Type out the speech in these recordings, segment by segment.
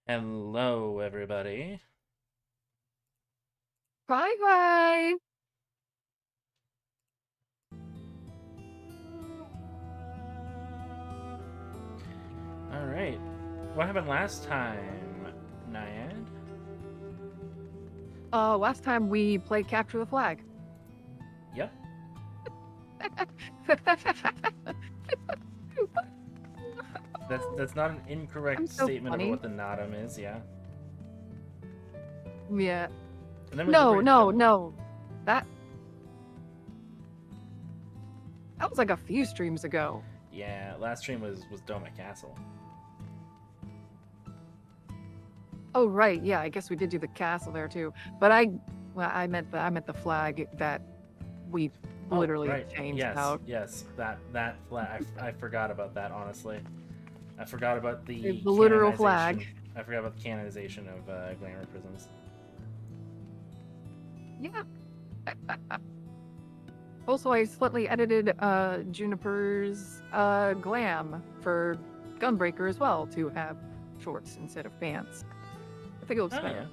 Hello, everybody. Bye bye. All right. What happened last time, Naiad? Last time we played Capture the Flag. Yep. That's not an I'm incorrect so statement about funny. what the Natum is, yeah. Yeah. And then we No, liberated no, Doma. no. That that was like a few streams ago. Yeah, last stream was Doma Castle. Oh right, yeah. I guess we did do the castle there too. But I meant the flag that we Oh, literally right. changed Yes, out. yes. That flag. I forgot about that. Honestly, I forgot about The the literal flag. canonization. I forgot about the canonization of Glamour Prisms. Yeah. Also, I slightly edited Juniper's glam for Gunbreaker as well to have shorts instead of pants. I think it looks Oh better.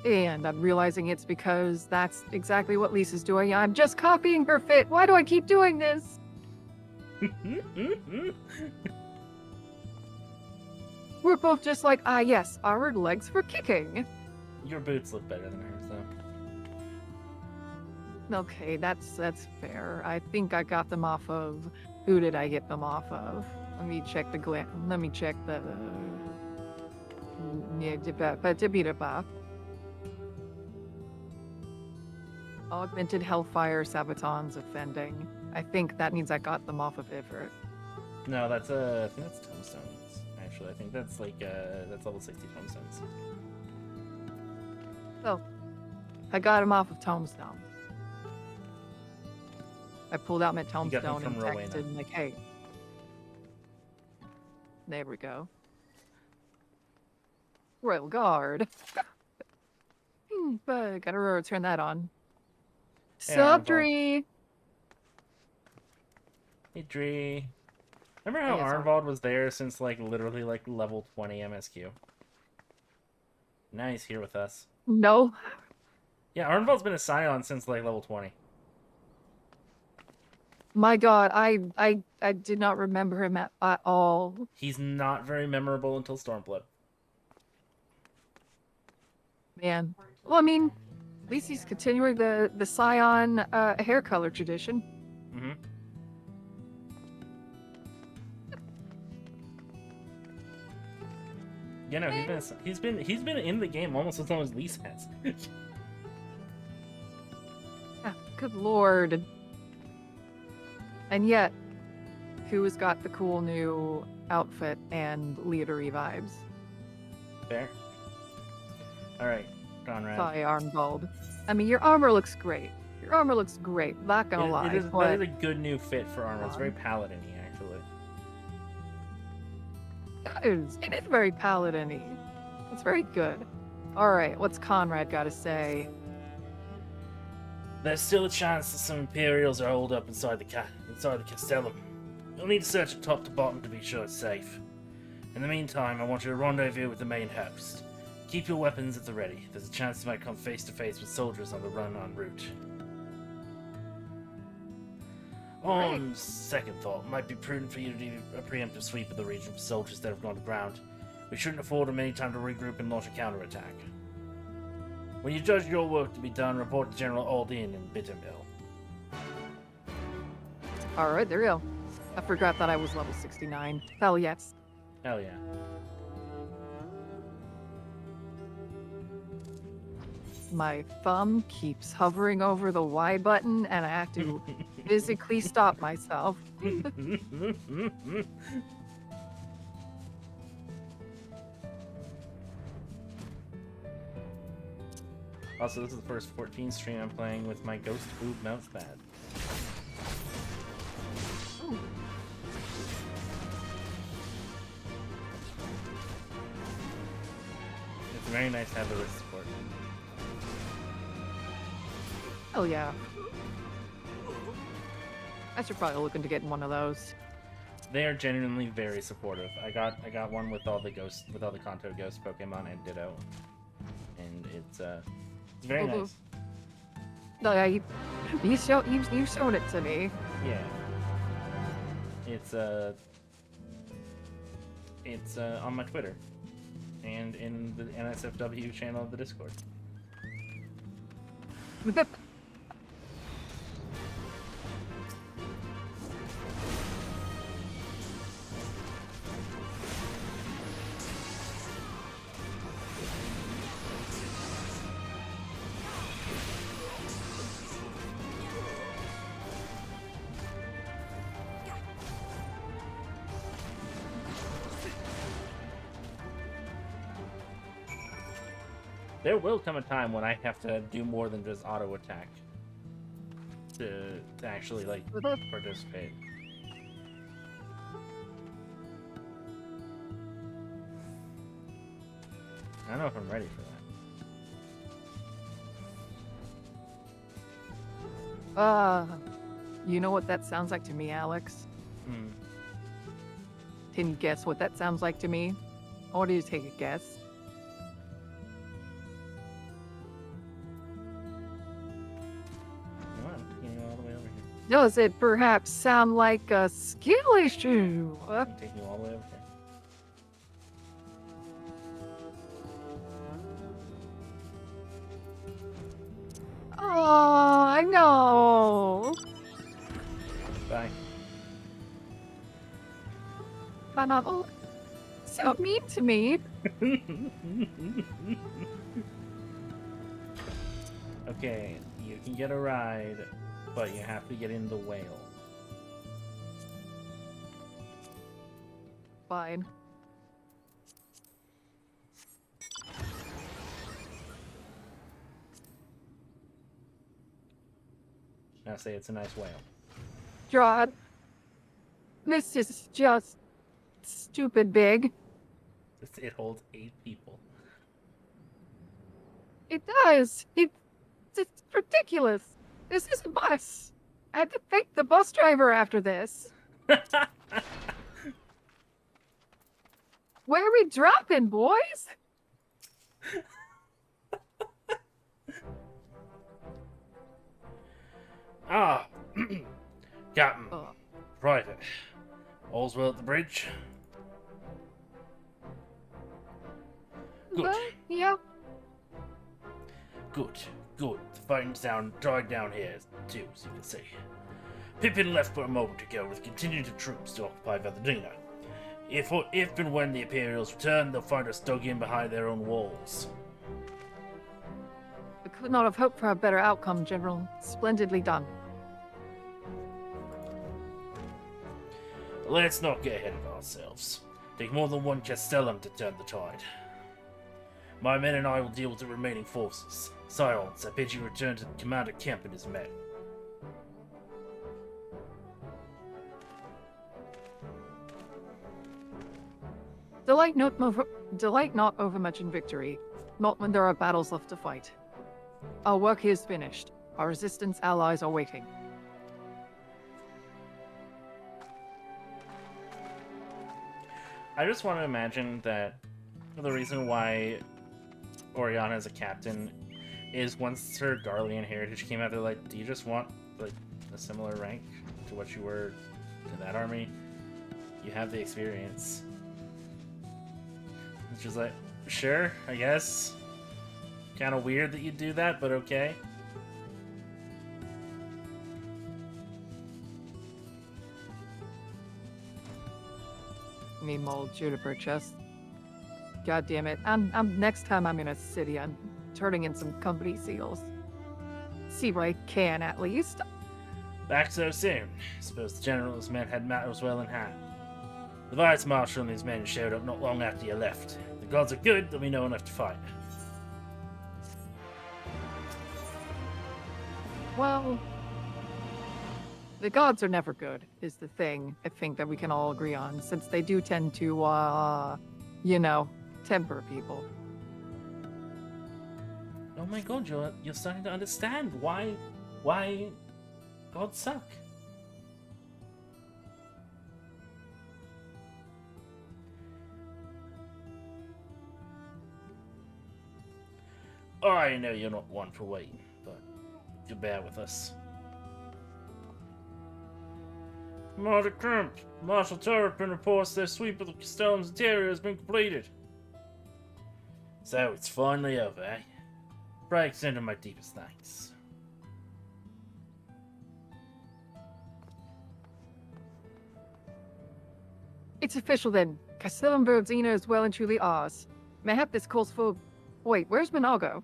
yeah. And I'm realizing it's because that's exactly what Lisa's doing. I'm just copying her fit. Why do I keep doing this? We're both just like, yes, armored legs for kicking. Your boots look better than hers, though. Okay, that's fair. I think I got them off of. Who did I get them off of? Let me check the glam. Let me check the. Augmented Hellfire Sabaton's offending. I think that means I got them off of Ivert. No, that's I think that's tombstones. Actually, I think that's like that's level 60 tombstones. So, I got them off of Tombstone. I pulled out my You got them Tombstone and from Rowena. texted like, hey. There we go. Royal Guard. But gotta turn that on. Hey, Sup, Arnvald. Dree? Hey, Dree. Remember how Hey, it's Arnvald was there since like literally like level 20 MSQ? Now he's here with us. No. Yeah, Arnvald's been a Scion since like level 20. My god, I did not remember him at all. He's not very memorable until Stormblood. Man. Well, I mean, at least he's continuing the Scion hair color tradition. Mm-hmm. Yeah, no, he's been in the game almost as long as Lise has. Good lord. And yet, who's got the cool new outfit and leadery vibes? Fair. Alright, Conrad. Sorry, Armbald. I mean, your armor looks great. Your armor looks great, not gonna lie. That is a good new fit for armor. It's very paladin-y, actually. It is very paladin-y. It's very good. Alright, what's Conrad gotta say? There's still a chance that some Imperials are holed up inside the Castellum. You'll need to search it top to bottom to be sure it's safe. In the meantime, I want you to rendezvous with the main host. Keep your weapons at the ready. There's a chance you might come face to face with soldiers on the run en route. On second thought, it might be prudent for you to do a preemptive sweep of the region for soldiers that have gone to ground. We shouldn't afford them any time to regroup and launch a counterattack. When you judge your work to be done, report to General Aldin in Bittermill. Alright, there you go. I forgot that I was level 69. Hell yes. Hell yeah. My thumb keeps hovering over the Y button and I have to physically stop myself. Also, this is the first 14 stream I'm playing with my Ghost Boob mouse pad. Ooh. It's very nice to have the wrist support. Hell yeah. I should probably look into getting one of those. They are genuinely very supportive. I got one with all the Kanto ghost Pokemon and Ditto, and it's very Oh, nice. no, you showed it to me. Yeah. It's on my Twitter, and in the NSFW channel of the Discord. There will come a time when I have to do more than just auto attack to actually like participate. I don't know if I'm ready for that. You know what that sounds like to me, Alex? Hmm. Can you guess what that sounds like to me? I want you to take a guess. Come on, taking you all the way over here. Does it perhaps sound like a skill issue? I'm taking you all the way over here. Oh, I know. Bye. But not so mean to me. Okay, you can get a ride, but you have to get in the whale. Fine. Now say it's a nice whale. God, this is just stupid big. It holds 8 people. It does. It's ridiculous. This is a bus. I had to thank the bus driver after this. Where are we dropping, boys? Ah, Captain. Oh. Private. All's well at the bridge? Good. Yeah. Good. The fighting's died down here, too, as you can see. Pippin left but a moment ago with a contingent of troops to occupy Valadina. If and when the Imperials return, they'll find us dug in behind their own walls. I could not have hoped for a better outcome, General. Splendidly done. Let's not get ahead of ourselves. Take more than one Castellum to turn the tide. My men and I will deal with the remaining forces. Silence, I bid you return to Commander Kemp and his men. Delight not overmuch in victory, not when there are battles left to fight. Our work is finished. Our resistance allies are waiting. I just want to imagine that the reason why Oriana is a captain is once her Garlean heritage came out, they're like, do you just want like a similar rank to what you were in that army? You have the experience. It's just like, sure, I guess. Kind of weird that you do that, but okay. Meanwhile, Juniper chest. God damn it. Next time I'm in a city, I'm turning in some company seals. See what I can, at least. Back so soon. Suppose the general's men had matters well in hand. The vice marshal and his men showed up not long after you left. If the gods are good, there'll be no one left to fight. Well, the gods are never good, is the thing I think that we can all agree on, since they do tend to, you know, temper people. Oh my god, you're starting to understand why gods suck. I know you're not one for waiting, but you bear with us. Marty Crimp, Marshal Turpin reports their sweep of the Castellan's interior has been completed. So it's finally over, eh? I extend my deepest thanks. It's official then. Castellan Verdzina is well and truly ours. Mayhap this calls for... Wait, where's Minago?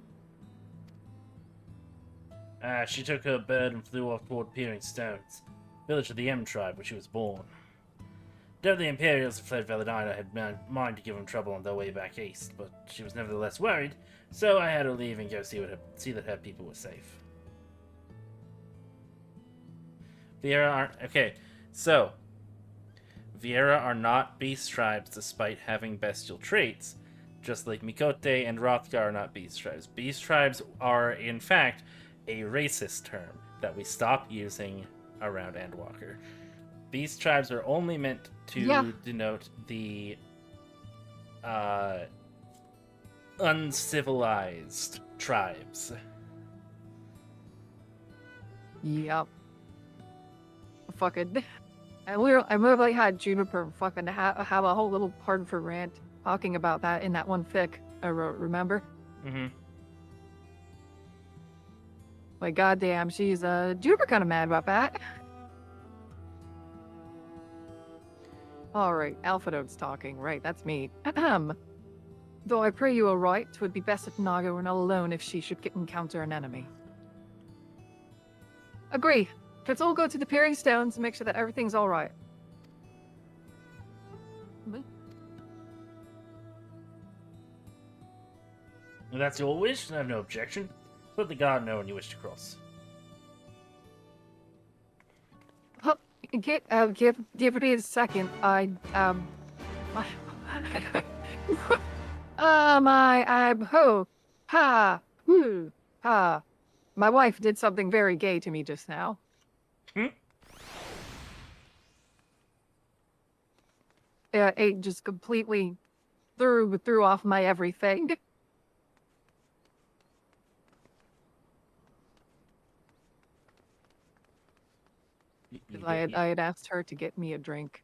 She took her bird and flew off toward Peering Stones, village of the M tribe where she was born. Though the Imperials had fled Valadina had mind to give them trouble on their way back east, but she was nevertheless worried, so I had her leave and go see that her people were safe. Viera aren't... Okay, so... Viera are not beast tribes despite having bestial traits, just like Mikote and Rothgar are not beast tribes. Beast tribes are, in fact, a racist term that we stopped using around Endwalker. Beast tribes are only meant to denote the uncivilized tribes. Yep. Fucking... I literally had Juniper fucking have a whole little pardon for rant talking about that in that one fic I wrote, remember? Mm-hmm. Like, goddamn, she's, Juniper kind of mad about that. Alright, Alpha Node's talking, right, that's me. Though I pray you are right, 'twould be best if Naga were not alone if she should encounter an enemy. Agree. Let's all go to the Peering Stones and make sure that everything's alright. If that's your wish, I have no objection. Let the guard know when you wish to cross. Give me a second. My wife did something very gay to me just now. It just completely threw off my everything. I had asked her to get me a drink,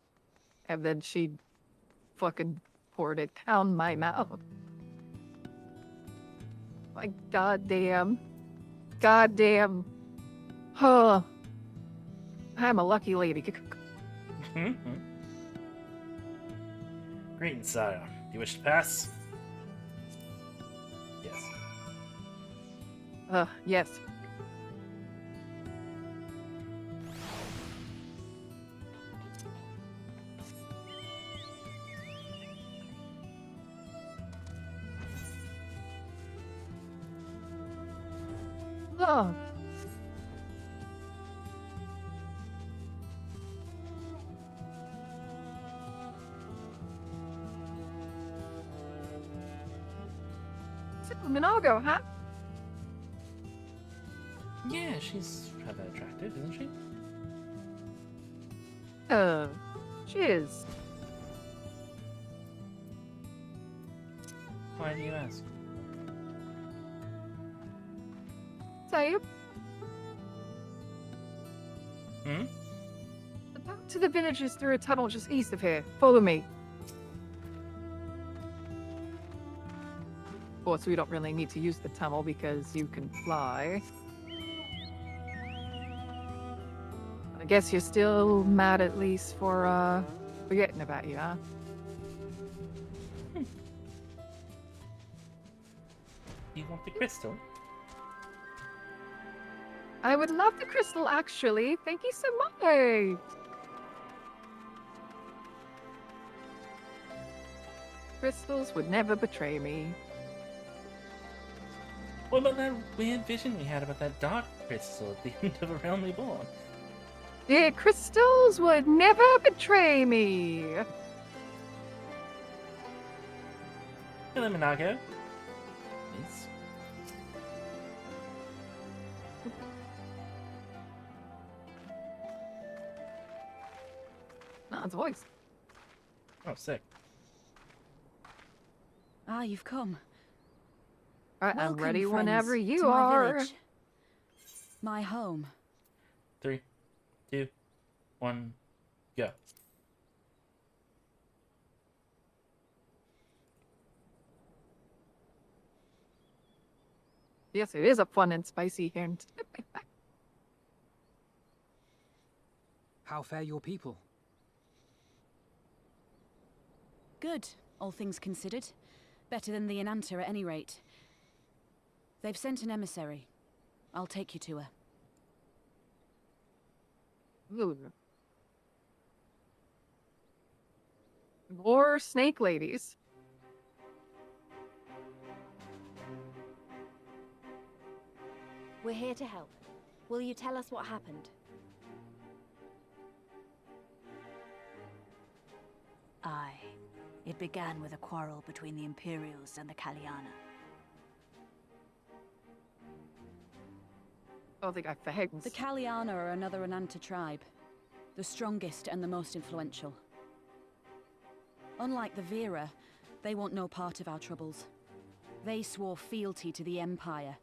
and then she fucking poured it down my mouth. Like, goddamn. Huh. I'm a lucky lady. Greetings, sire. Do you wish to pass? Yes. Yes. Oh. Minago, huh? Yeah, she's rather attractive, isn't she? She is. Why do you ask? Say. Hmm? The path to the village is through a tunnel just east of here. Follow me. Of course, we don't really need to use the tunnel because you can fly. I guess you're still mad at least for, forgetting about you, huh? Do you want the crystal? I would love the crystal, actually. Thank you so much. Crystals would never betray me. What about that weird vision we had about that dark crystal at the end of A Realm Reborn? The crystals would never betray me. Hello, Minago. Please. Nan's voice. Oh, sick. Ah, you've come. Alright, I'm Welcome, ready friends, whenever to you my are. village. My home. 3, 2, 1, go. Yes, it is a fun and spicy hint. How fare your people? Good, all things considered. Better than the Inanta at any rate. They've sent an emissary. I'll take you to her. Ooh. More snake ladies. We're here to help. Will you tell us what happened? Aye. It began with a quarrel between the Imperials and the Kaliana. Oh, they got fangs. The Kaliana are another Inanta tribe. The strongest and the most influential. Unlike the Vera, they want no part of our troubles. They swore fealty to the Empire,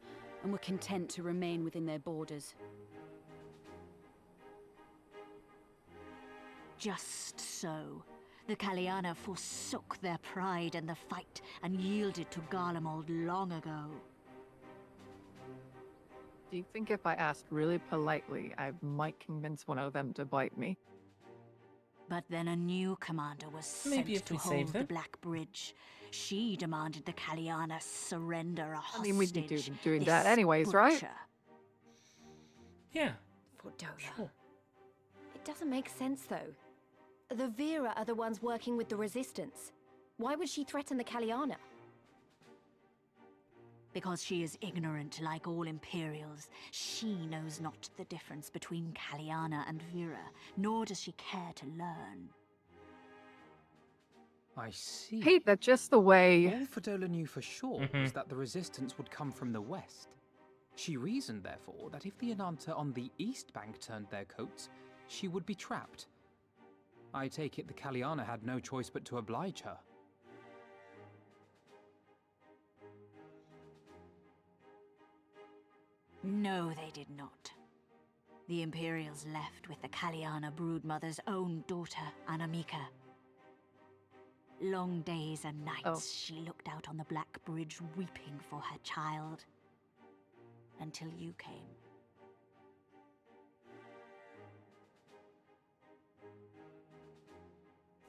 and were content to remain within their borders. Just so. The Kaliana forsook their pride in the fight and yielded to Garlemald long ago. Do you think if I asked really politely, I might convince one of them to bite me? But then a new commander was sent Maybe if to we save hold the them? Black Bridge. She demanded the Kaliana surrender a hostage. I mean, we'd be doing this that anyways, right? butcher. Yeah, Fordola. sure. It doesn't make sense, though. The Vera are the ones working with the Resistance. Why would she threaten the Kaliana? Because she is ignorant like all Imperials. She knows not the difference between Kaliana and Vera, nor does she care to learn. I see. Hate that just the way. All Fordola knew for sure was that the resistance would come from the west. She reasoned, therefore, that if the Inanta on the east bank turned their coats, she would be trapped. I take it the Kaliana had no choice but to oblige her. No, they did not. The Imperials left with the Kaliana broodmother's own daughter, Anamika. Long days and nights she looked out on the Black Bridge weeping for her child. Until you came.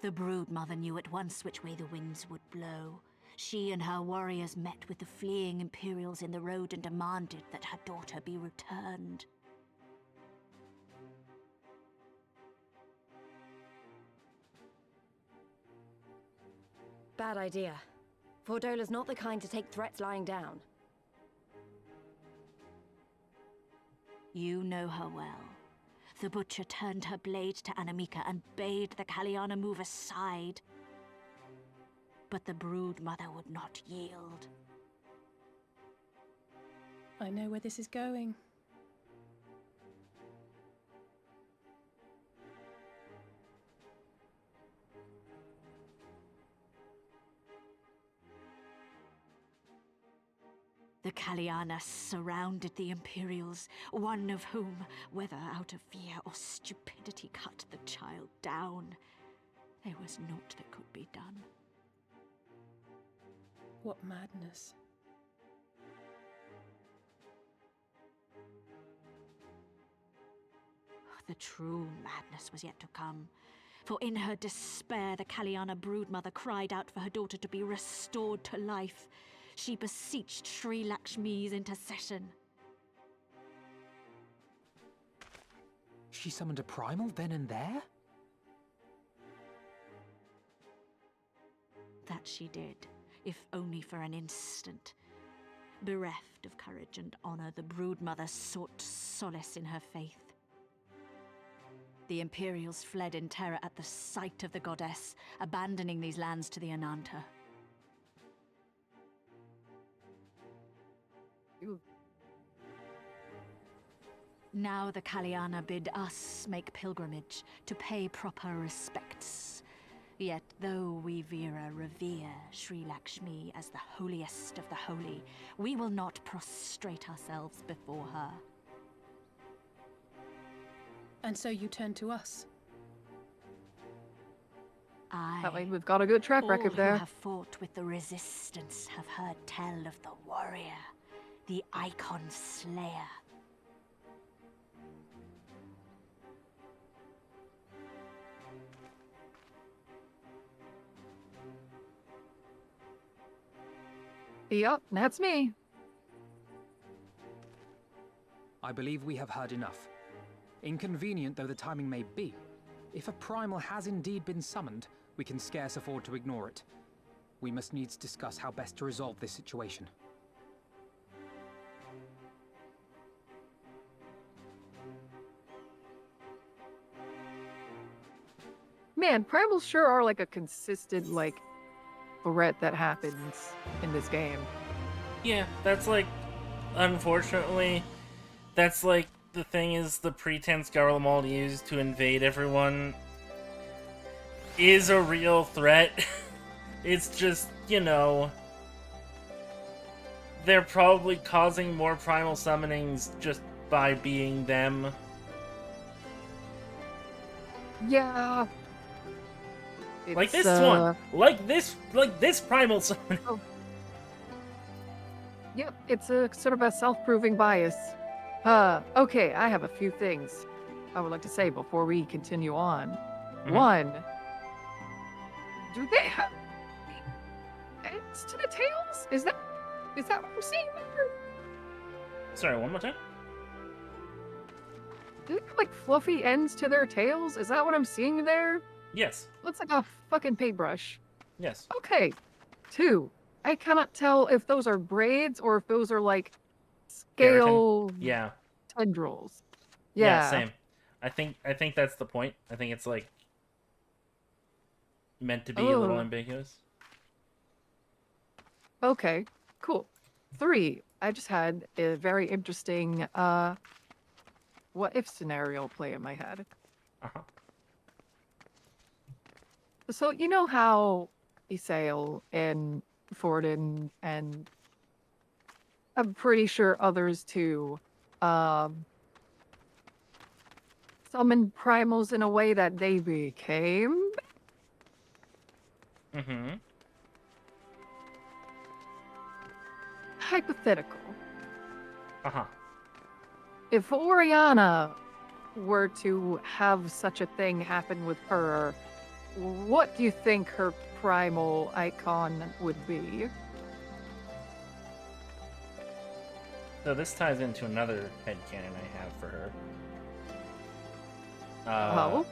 The broodmother knew at once which way the winds would blow. She and her warriors met with the fleeing Imperials in the road and demanded that her daughter be returned. Bad idea. Fordola's not the kind to take threats lying down. You know her well. The butcher turned her blade to Anamika and bade the Kaliana move aside. But the broodmother would not yield. I know where this is going. The Kaliana surrounded the Imperials, one of whom, whether out of fear or stupidity, cut the child down. There was naught that could be done. What madness. The true madness was yet to come. For in her despair, the Kaliana broodmother cried out for her daughter to be restored to life. She beseeched Sri Lakshmi's intercession. She summoned a primal then and there? That she did, if only for an instant. Bereft of courage and honor, the broodmother sought solace in her faith. The Imperials fled in terror at the sight of the goddess, abandoning these lands to the Ananta. Ooh. Now the Kaliana bid us make pilgrimage to pay proper respects. Yet though we Vera revere Sri Lakshmi as the holiest of the holy, we will not prostrate ourselves before her. And so you turn to us. That way we've got a good track record All there. who have fought with the resistance have heard tell of the warrior, the icon slayer. Yep, that's me. I believe we have heard enough. Inconvenient though the timing may be, if a primal has indeed been summoned, we can scarce afford to ignore it. We must needs discuss how best to resolve this situation. Man, primals sure are like a consistent, like, threat that happens in this game. Yeah, that's like, unfortunately, that's like, the thing is, the pretense Garlemald used to invade everyone is a real threat. It's just, you know, they're probably causing more primal summonings just by being them. Yeah. Like It's, this one. Like this primal summoning. Oh. Yep, it's a sort of a self-proving bias. Okay, I have a few things I would like to say before we continue on. Mhm. One, do they have ends to the tails? Is that what I'm seeing there? Sorry, one more time? Do they have like fluffy ends to their tails? Is that what I'm seeing there? Yes. Looks like a fucking paintbrush. Yes. Okay. Two, I cannot tell if those are braids or if those are like scale Yeah. tendrils. Yeah, same. I think that's the point. I think it's like meant to be a little Oh. ambiguous. Okay, cool. Three, I just had a very interesting what if scenario play in my head. Uh-huh. So you know how Isael and Forden and I'm pretty sure others too summoned primals in a way that they became? Mm-hmm. Hypothetical. Uh-huh. If Oriana were to have such a thing happen with her, what do you think her primal icon would be? So this ties into another headcanon I have for her. Oh?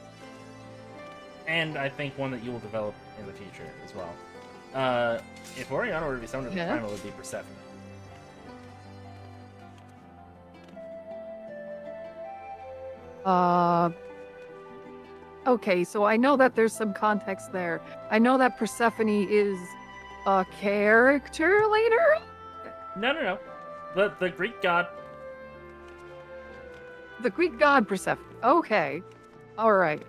And I think one that you will develop in the future as well. If Oriana were to be summoned as a Yeah. primal, it would be Persephone. Okay, so I know that there's some context there. I know that Persephone is a character later? No. The Greek god. The Greek god Persephone. Okay. Alright.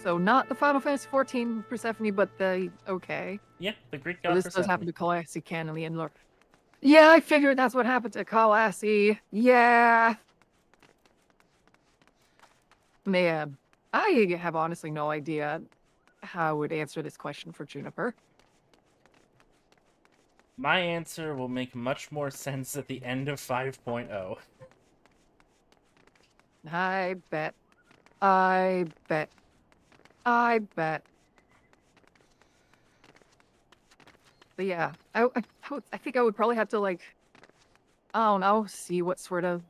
So not the Final Fantasy XIV Persephone, but the... Okay. Yeah, the Greek So god this Persephone. does happen to Kalassi canonly and lore. Yeah, I figured that's what happened to Kalassi. Yeah. Man, I have honestly no idea how I would answer this question for Juniper. My answer will make much more sense at the end of 5.0. I bet. I bet. I bet. But yeah, I think I would probably have to, like, I don't know, see what sort of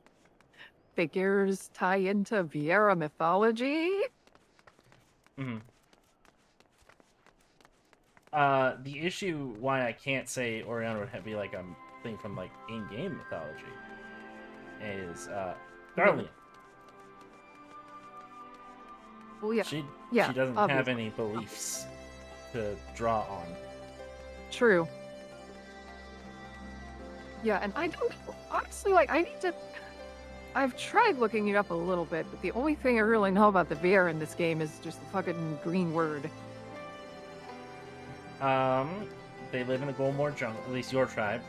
figures tie into Vieira mythology. Mm-hmm. The issue why I can't say Oriana would be like a thing from like in-game mythology is Garlean. Well, yeah, She yeah, doesn't have obviously. any beliefs to draw on. True. Yeah, and I don't know. Honestly, like, I've tried looking it up a little bit, but the only thing I really know about the Vieira in this game is just the fucking green word. They live in the Golmore jungle. At least your tribe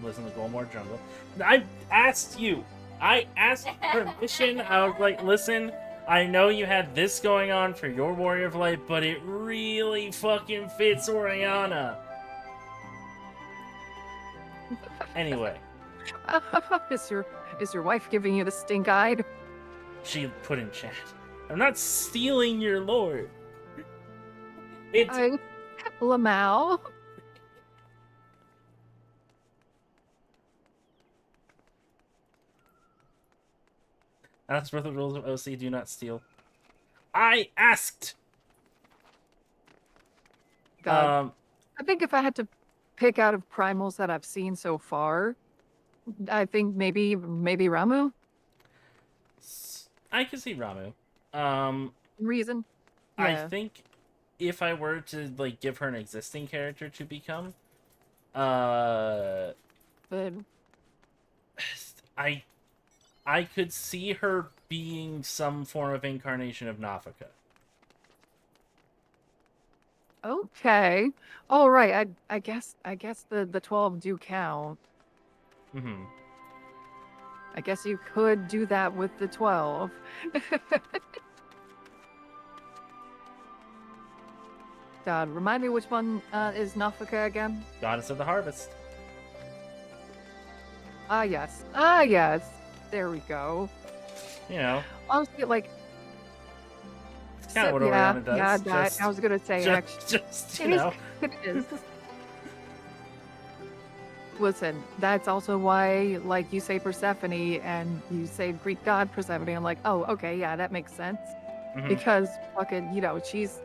lives in the Golmore jungle. I asked you. I asked permission. I was like, listen, I know you had this going on for your Warrior of Light, but it really fucking fits Oriana. Anyway. Is your wife giving you the stink-eyed? She put in chat. I'm not stealing your lord. It's... Lamau? That's where the rules of OC do not steal. I asked! God. I think if I had to pick out of primals that I've seen so far, I think maybe Ramu? I could see Ramu. Reason? Yeah. I think if I were to like give her an existing character to become, But I could see her being some form of incarnation of Nafika. okay. All right. I guess the 12 do count. Mm-hmm. I guess you could do that with the 12. God, remind me which one is Nafika again? Goddess of the Harvest. Ah, yes. Ah, yes. There we go. You know. Honestly, like... It's kind of what Oriana does. Yeah, that, I was going to say, actually. Just, you know. It is. Listen, that's also why, like, you say Persephone and you say Greek god Persephone. I'm like, oh, okay, yeah, that makes sense. Mm-hmm. Because, fucking, you know, she's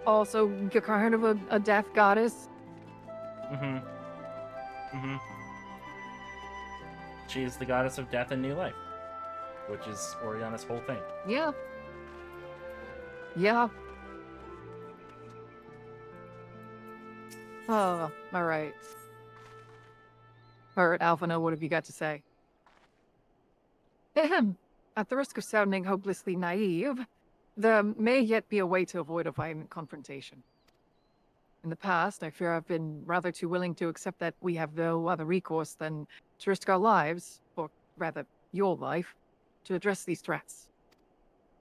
also kind of a death goddess. Mm-hmm. Mm-hmm. She is the goddess of death and new life, which is Oriana's whole thing. Yeah. Yeah. Oh, all right. All right, Alphino, what have you got to say? Ahem. At the risk of sounding hopelessly naive, there may yet be a way to avoid a violent confrontation. In the past, I fear I've been rather too willing to accept that we have no other recourse than to risk our lives, or rather, your life, to address these threats.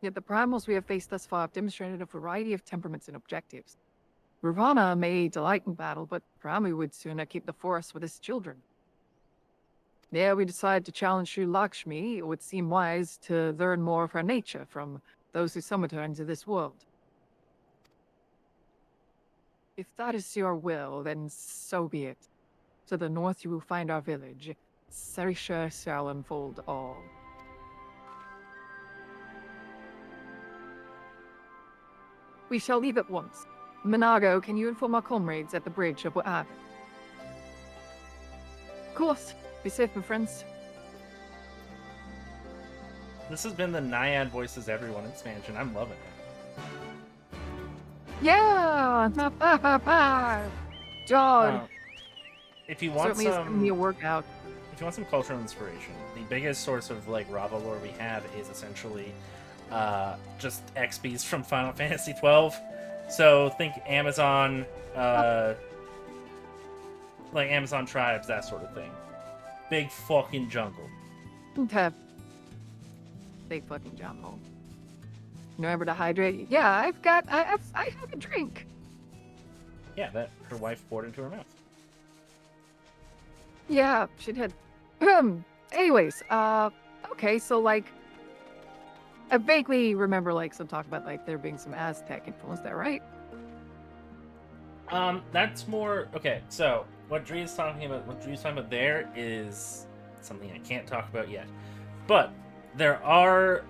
Yet the primals we have faced thus far have demonstrated a variety of temperaments and objectives. Ravana may delight in battle, but Ramu would sooner keep the forest with his children. There we decided to challenge Sri Lakshmi. It would seem wise to learn more of her nature from those who summoned her into this world. If that is your will, then so be it. To the north you will find our village. Sarisha shall unfold all. We shall leave at once. Minago, can you inform our comrades at the bridge of what happened? Of course. Be safe, my friends. This has been the Naiad Voices Everyone expansion. I'm loving it. Yeah! God! If you want Certainly is giving me a workout. If you want some cultural inspiration, the biggest source of like Rava lore we have is essentially just XPs from Final Fantasy XII. So think Amazon, like Amazon tribes, that sort of thing. Big fucking jungle. Okay. Big fucking jungle. Remember to hydrate? Yeah, I have a drink. Yeah, that her wife poured into her mouth. Yeah, she did. Anyways, okay, so like, I vaguely remember like some talk about like there being some Aztec influence there, right? That's more okay. So what Dree's talking about there is something I can't talk about yet, but there are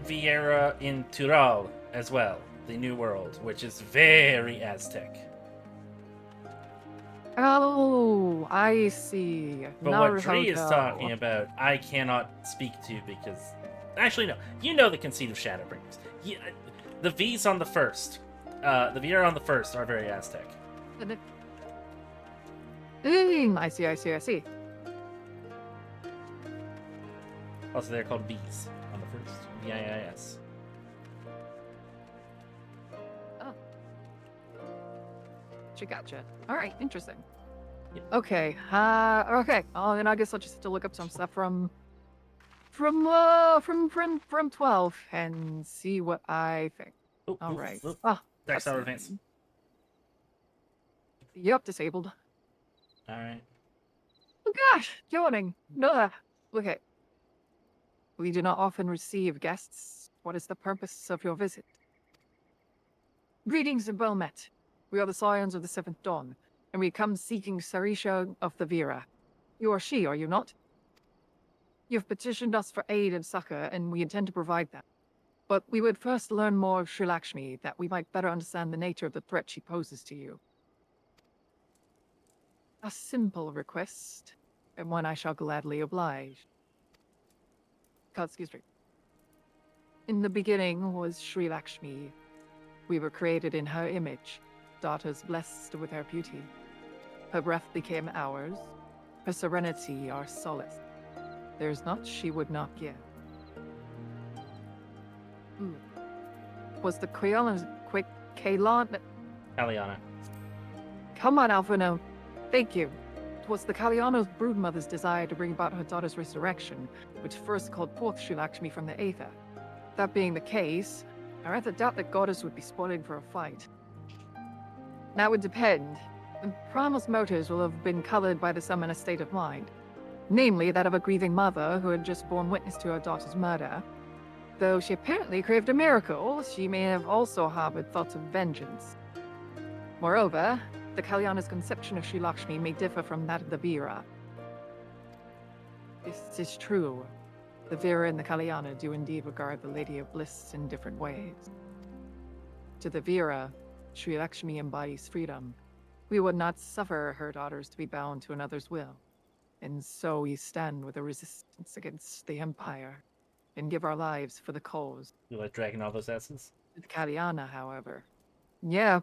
Vieira in Tural as well, the New World, which is very Aztec. Oh, I see. But what Dree is talking about, I cannot speak to because... Actually, no. You know the conceit of Shadowbringers. Yeah, the V's on the first. The Vieira on the first are very Aztec. I see. Also, they're called V's on the first. V-I-I-S. Oh. Gotcha. All right, interesting. Yep. Okay. Okay. Oh, then I guess I'll just have to look up some stuff from 12 and see what I think. Oh, All oh, right. oh. Ah, Dex out of cutscene. advance. Yep, disabled. Alright. Oh gosh, yawning. No. Okay. We do not often receive guests. What is the purpose of your visit? Greetings and well met. We are the Scions of the Seventh Dawn, and we come seeking Sarisha of the Vera. You are she, are you not? You have petitioned us for aid and succor, and we intend to provide that. But we would first learn more of Sri Lakshmi, that we might better understand the nature of the threat she poses to you. A simple request, and one I shall gladly oblige. Excuse me. In the beginning was Sri Lakshmi. We were created in her image, daughters blessed with her beauty. Her breath became ours, her serenity our solace. There's naught she would not give. Was the Kalyana... Aliana. Come on, Alphino. Thank you. It was the Kalyana's broodmother's desire to bring about her daughter's resurrection, which first called forth Sri Lakshmi from the Aether. That being the case, I rather doubt that goddess would be spoiling for a fight. That would depend. The primal's motives will have been colored by the summoner's state of mind. Namely, that of a grieving mother who had just borne witness to her daughter's murder. Though she apparently craved a miracle, she may have also harbored thoughts of vengeance. Moreover, the Kalyana's conception of Sri Lakshmi may differ from that of the Vera. This is true. The Vera and the Kalyana do indeed regard the Lady of Bliss in different ways. To the Vera, Sri Lakshmi embodies freedom. We would not suffer her daughters to be bound to another's will. And so we stand with a resistance against the Empire, and give our lives for the cause. You like dragging all those S's? With Kalyana, however. Yeah.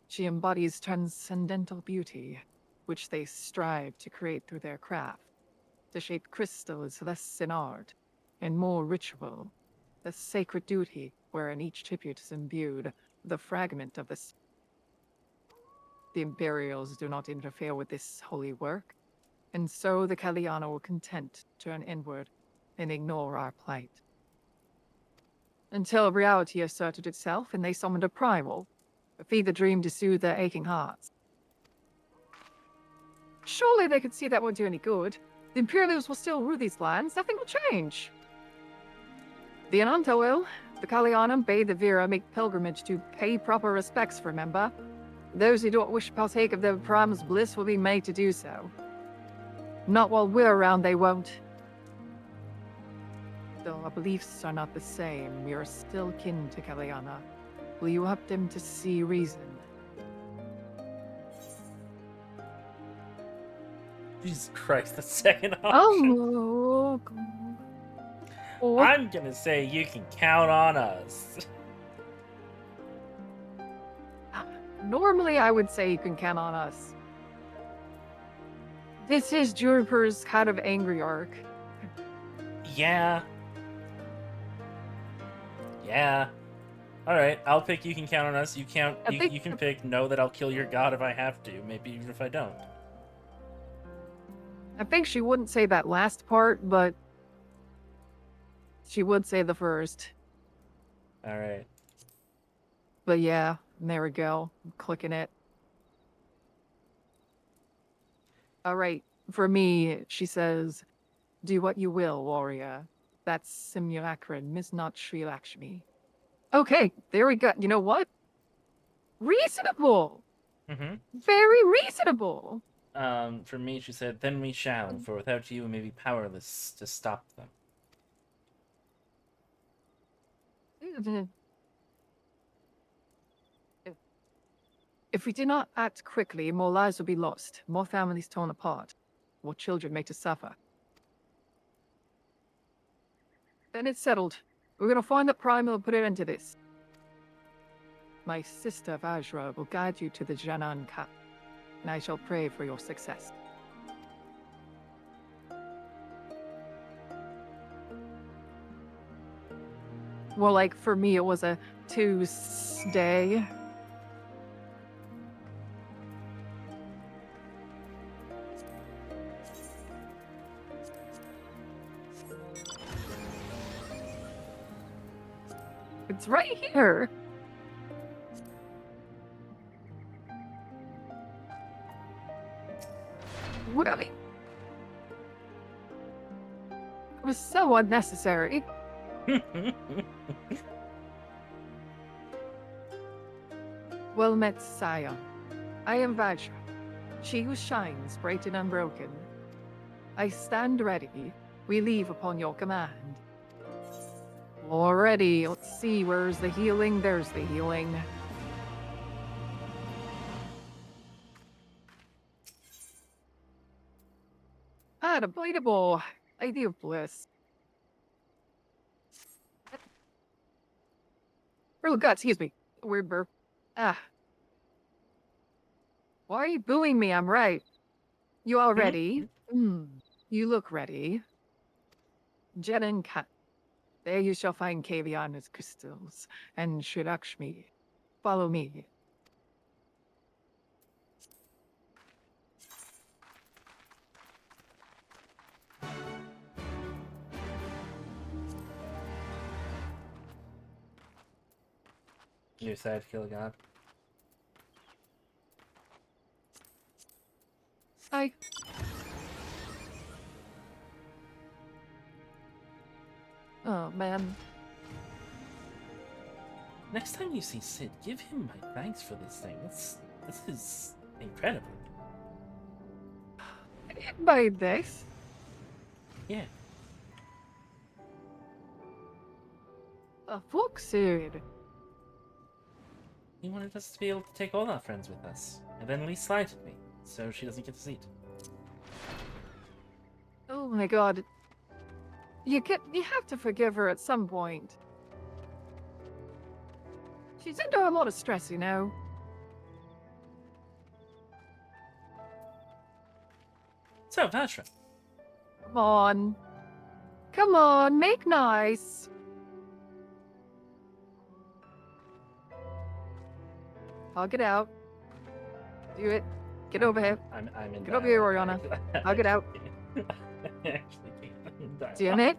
She embodies transcendental beauty, which they strive to create through their craft. The shaped crystal is less in art, and more ritual. The sacred duty, wherein each tribute is imbued, the fragment of this. The Imperials do not interfere with this holy work, and so the Kalyana were content to turn inward and ignore our plight. Until reality asserted itself and they summoned a primal, a feed the dream to soothe their aching hearts. Surely they could see that won't do any good. The Imperials will still rule these lands, nothing will change. The Ananta will. The Kalyana bade the Vera make pilgrimage to pay proper respects, remember? Those who don't wish to partake of the primal's bliss will be made to do so. Not while we're around, they won't. Though our beliefs are not the same, we are still kin to Kalyana. Will you help them to see reason? Jesus Christ, the second option. Oh, oh. I'm gonna say you can count on us. Normally, I would say you can count on us. This is Juniper's kind of angry arc. Yeah. Yeah. Alright, I'll pick you can count on us. You can pick no that I'll kill your god if I have to, maybe even if I don't. I think she wouldn't say that last part, but she would say the first. Alright. But yeah, there we go. I'm clicking it. Alright, for me, she says, do what you will, warrior. That's simulacrum, Miss not Sri Lakshmi. Okay, there we go. You know what? Reasonable! Mm-hmm. Very reasonable! For me, she said, then we shall, for without you we may be powerless to stop them. If we do not act quickly, more lives will be lost, more families torn apart, more children made to suffer. Then it's settled. We're gonna find the primal and put it into this. My sister Vajra will guide you to the Janan Cup, and I shall pray for your success. Well, like, for me, it was a Tuesday. It's right here. Really? It was so unnecessary. Well met, Scion. I am Vajra, she who shines bright and unbroken. I stand ready. We leave upon your command. Already, let's see, where's the healing? There's the healing. Debatable. Lady of Bliss. Oh god, excuse me. Weird burp. Why are you booing me? I'm right. You all ready? You look ready. Jen and Kat. There you shall find Kaviana's crystals and Shridakshmi. Follow me. You decided to kill a god. Hi. Oh, man. Next time you see Sid, give him my thanks for this thing. This is incredible. By this? Yeah. A fuck, Sid. He wanted us to be able to take all our friends with us, and then Lee slighted me, so she doesn't get to see it. Oh my god. You have to forgive her at some point. She's under a lot of stress, you know. So, Vajra. Come on. Come on, make nice. Hug it out. Do it. Get over here. I'm in. Get over here, Oriana. Hug it out. I actually can't. Damn it.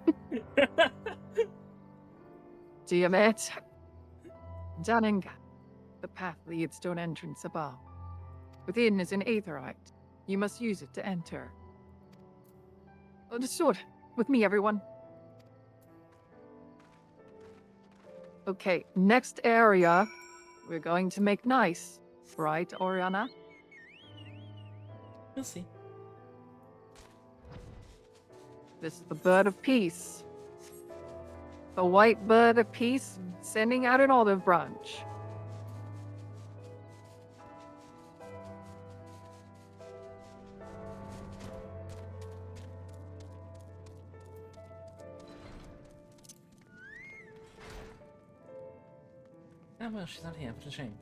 Damn it. Dunning. The path leads to an entrance above. Within is an aetherite. You must use it to enter. Understood. With me, everyone. Okay, next area. We're going to make nice. Right, Oriana? We'll see. This is the bird of peace. The white bird of peace sending out an olive branch. Oh well, she's not here. What a shame.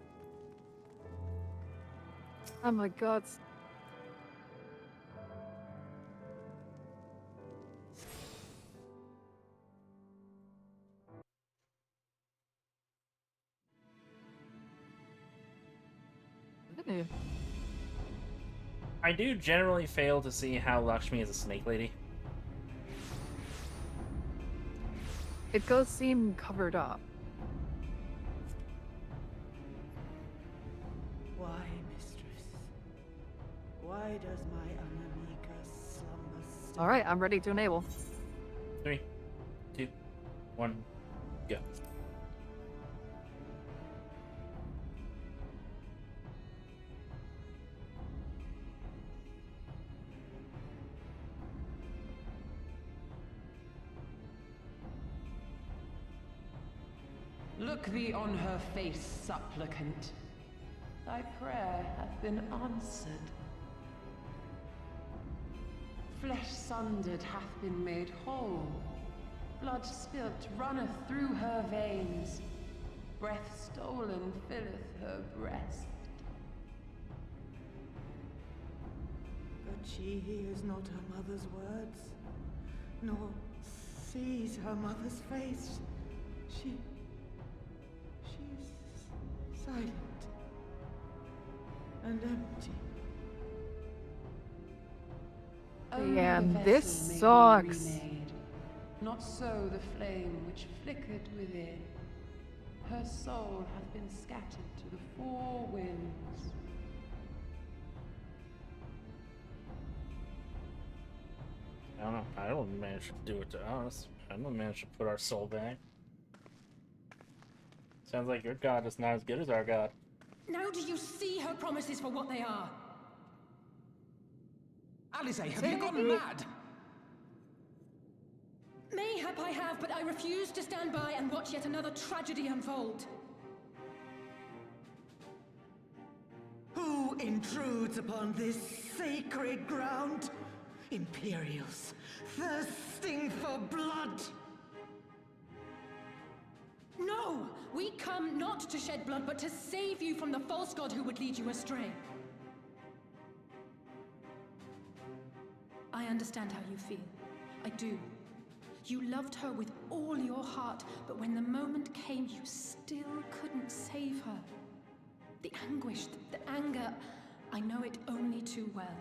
Oh my god. I do generally fail to see how Lakshmi is a snake lady. It does seem covered up. Why, mistress? Why does my Anamika slumber still? Alright, I'm ready to enable. 3, 2, 1, go. Look thee on her face, supplicant. Thy prayer hath been answered. Flesh sundered hath been made whole. Blood spilt runneth through her veins. Breath stolen filleth her breast. But she hears not her mother's words, nor sees her mother's face. She's silent and empty. Only Yeah, the this vessel may be sucks. remade, not so the flame which flickered within. Her soul hath been scattered to the four winds. I don't know. I don't manage to do it to us. I don't manage to put our soul back. Sounds like your god is not as good as our god. Now do you see her promises for what they are? Alisaie, have you gone mad? Mayhap I have, but I refuse to stand by and watch yet another tragedy unfold. Who intrudes upon this sacred ground? Imperials, thirsting for blood! No! We come not to shed blood, but to save you from the false god who would lead you astray. I understand how you feel. I do. You loved her with all your heart, but when the moment came, you still couldn't save her. The anguish, the anger, I know it only too well.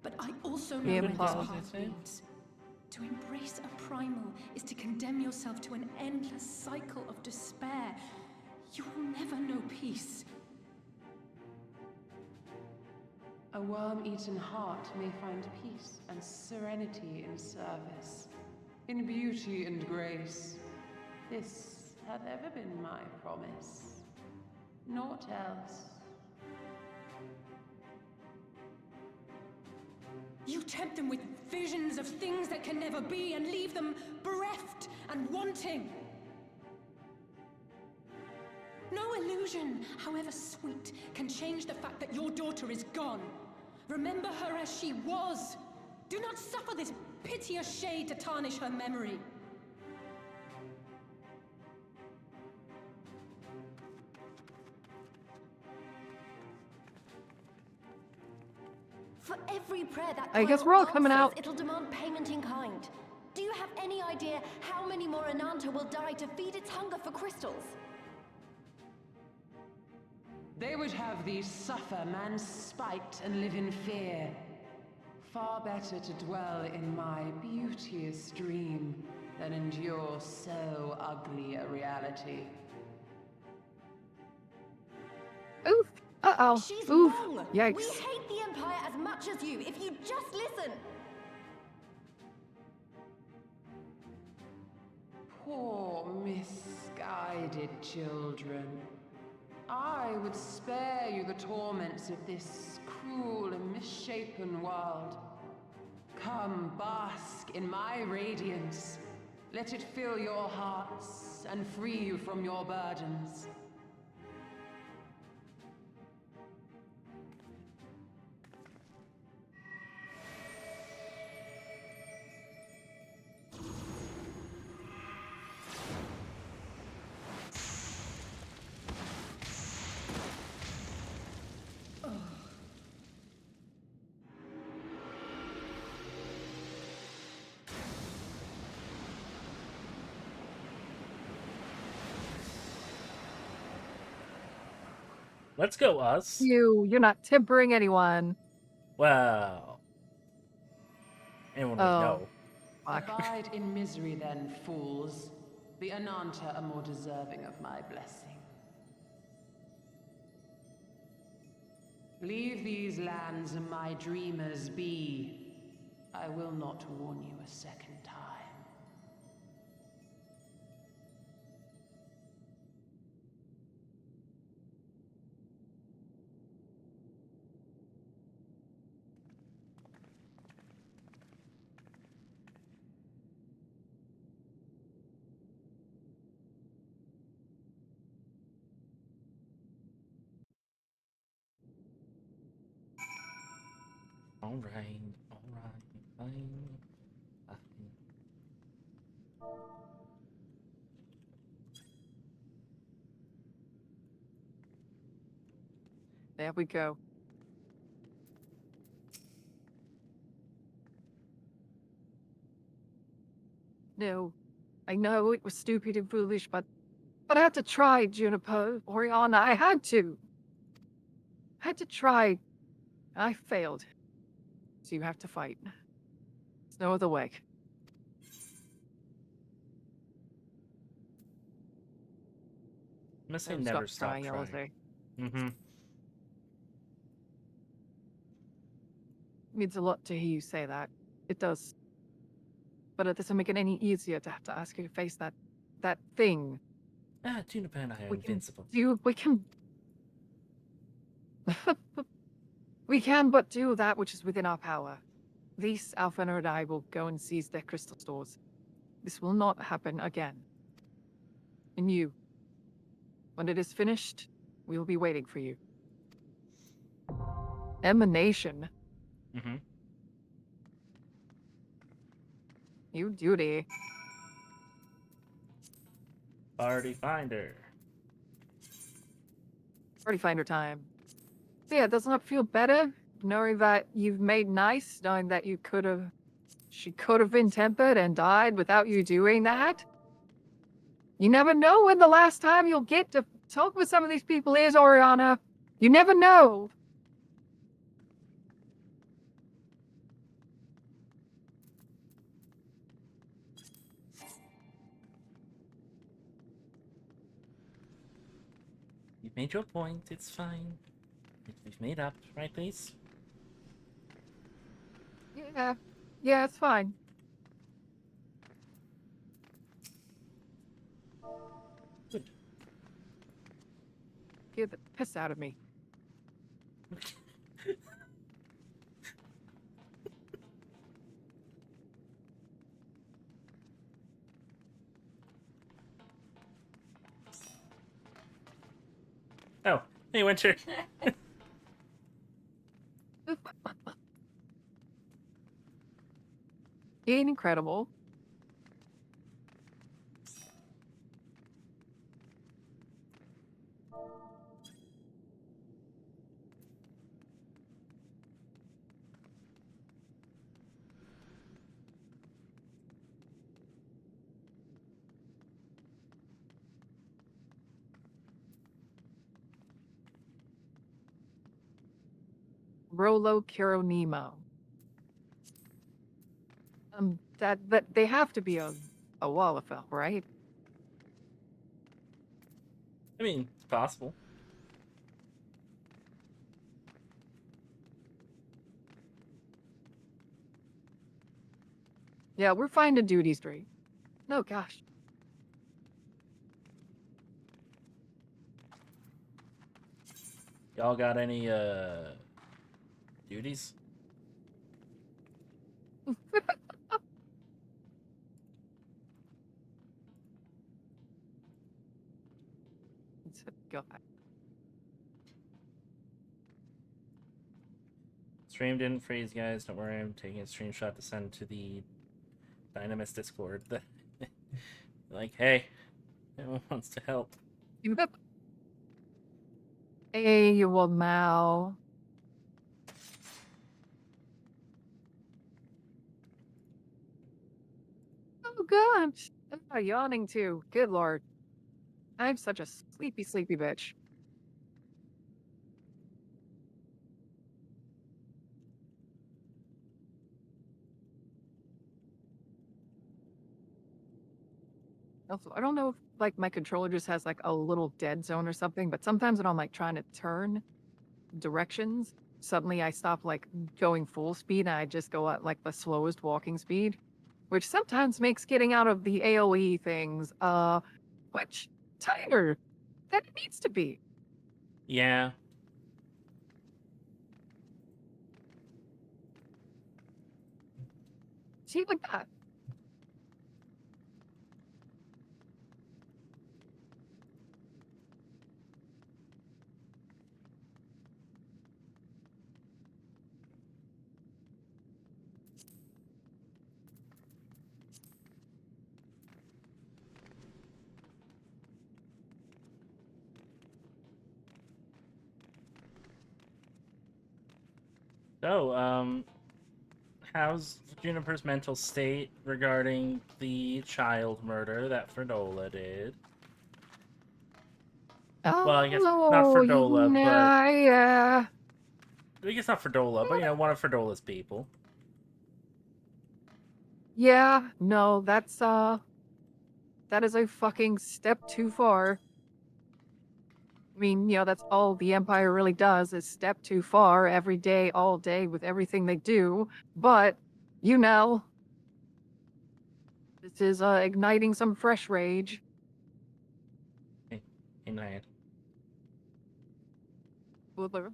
But I also know where this path leads. To embrace a primal is to condemn yourself to an endless cycle of despair. You will never know peace. A worm-eaten heart may find peace and serenity in service, in beauty and grace. This hath ever been my promise. Naught else. You tempt them with visions of things that can never be and leave them bereft and wanting. No illusion, however sweet, can change the fact that your daughter is gone. Remember her as she was. Do not suffer this piteous shade to tarnish her memory. For every prayer that I guess Kyle we're all coming answers, out. it'll demand payment in kind. Do you have any idea how many more Ananta will die to feed its hunger for crystals? They would have thee suffer man's spite and live in fear. Far better to dwell in my beauteous dream than endure so ugly a reality. Oof. Uh-oh. She's Oof. wrong! Yikes. We hate the Empire as much as you, if you just listen! Poor misguided children. I would spare you the torments of this cruel and misshapen world. Come, bask in my radiance. Let it fill your hearts and free you from your burdens. Let's go, us. You're not tempering anyone. Well, anyone would know. Fuck. Abide in misery then, fools. The Ananta are more deserving of my blessing. Leave these lands and my dreamers be. I will not warn you a second time. Alright, fine. There we go. No, I know it was stupid and foolish, but I had to try, Juniper, Oriana. I had to. I had to try. I failed. So you have to fight. There's no other way. I'm gonna say Don't never stop trying, trying. Elise. Mm-hmm. Means a lot to hear you say that. It does. But it doesn't make it any easier to have to ask you to face that thing. Ah, Juniper and I are invincible. We can we can but do that which is within our power. These Alpha and I will go and seize their crystal stores. This will not happen again. And you, when it is finished, we will be waiting for you. Emanation. Mm-hmm. You duty. Party finder. Party finder time. So yeah, doesn't it feel better knowing that you've made nice, knowing that she could have been tempered and died without you doing that? You never know when the last time you'll get to talk with some of these people is, Oriana. You never know. You've made your point. It's fine. We've made up, right, please? Yeah. Yeah, it's fine. Good. Get the piss out of me. Oh, hey, Winter. Ain't incredible. Rolo Kironimo. That they have to be a Wallafel, right? I mean, it's possible. Yeah, we're finding duty straight. No, gosh. Y'all got any, duties? God. Stream didn't freeze, guys. Don't worry, I'm taking a screenshot to send to the Dynamis Discord. Like, hey, everyone wants to help. Hey, you old Mao. Oh, gosh. I'm yawning too. Good lord. I'm such a sleepy, sleepy bitch. Also, I don't know if like my controller just has like a little dead zone or something, but sometimes when I'm like trying to turn directions, suddenly I stop like going full speed and I just go at like the slowest walking speed, which sometimes makes getting out of the AoE things much tighter than it needs to be. Yeah. See, like that. So, how's Juniper's mental state regarding the child murder that Fredola did? Well, I guess not Fredola, yeah. I guess not Fredola, but you know, one of Fredola's people. Yeah, no, that is a fucking step too far. I mean, that's all the Empire really does is step too far every day, all day with everything they do. But, this is igniting some fresh rage. Hey, Nyan. Whoopper.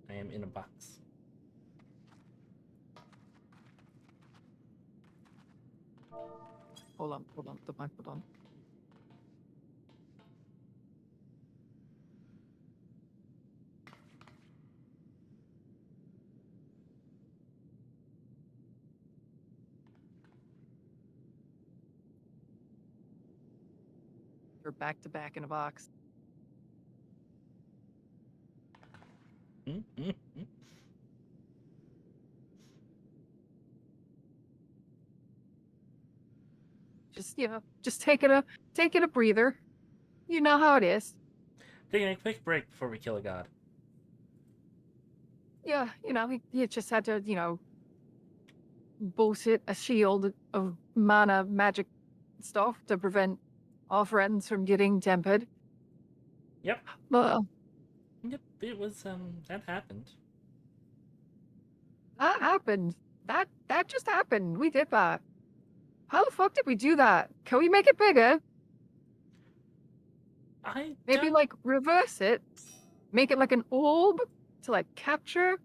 I am in a box. Hold on, hold on. You're back to back in a box. Just taking a breather. You know how it is. Taking a quick break before we kill a god. Yeah, he just had to, bullshit a shield of mana magic stuff to prevent our friends from getting tempered. Yep. But Yep, it was, that happened. that happened. That just happened. We did that. How the fuck did we do that? Can we make it bigger? Maybe, like, reverse it. Make it like an orb to, like, capture.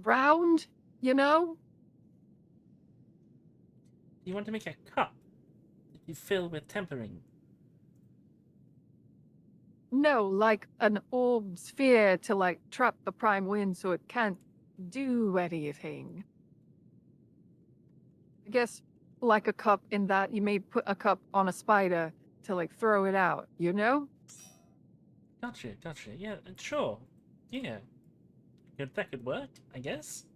Round, You want to make a cup that you fill with tempering. No, like an orb sphere to, like, trap the prime wind so it can't do anything. I guess, like a cup in that you may put a cup on a spider to, like, throw it out, Gotcha. Yeah, sure. Yeah. That could work, I guess.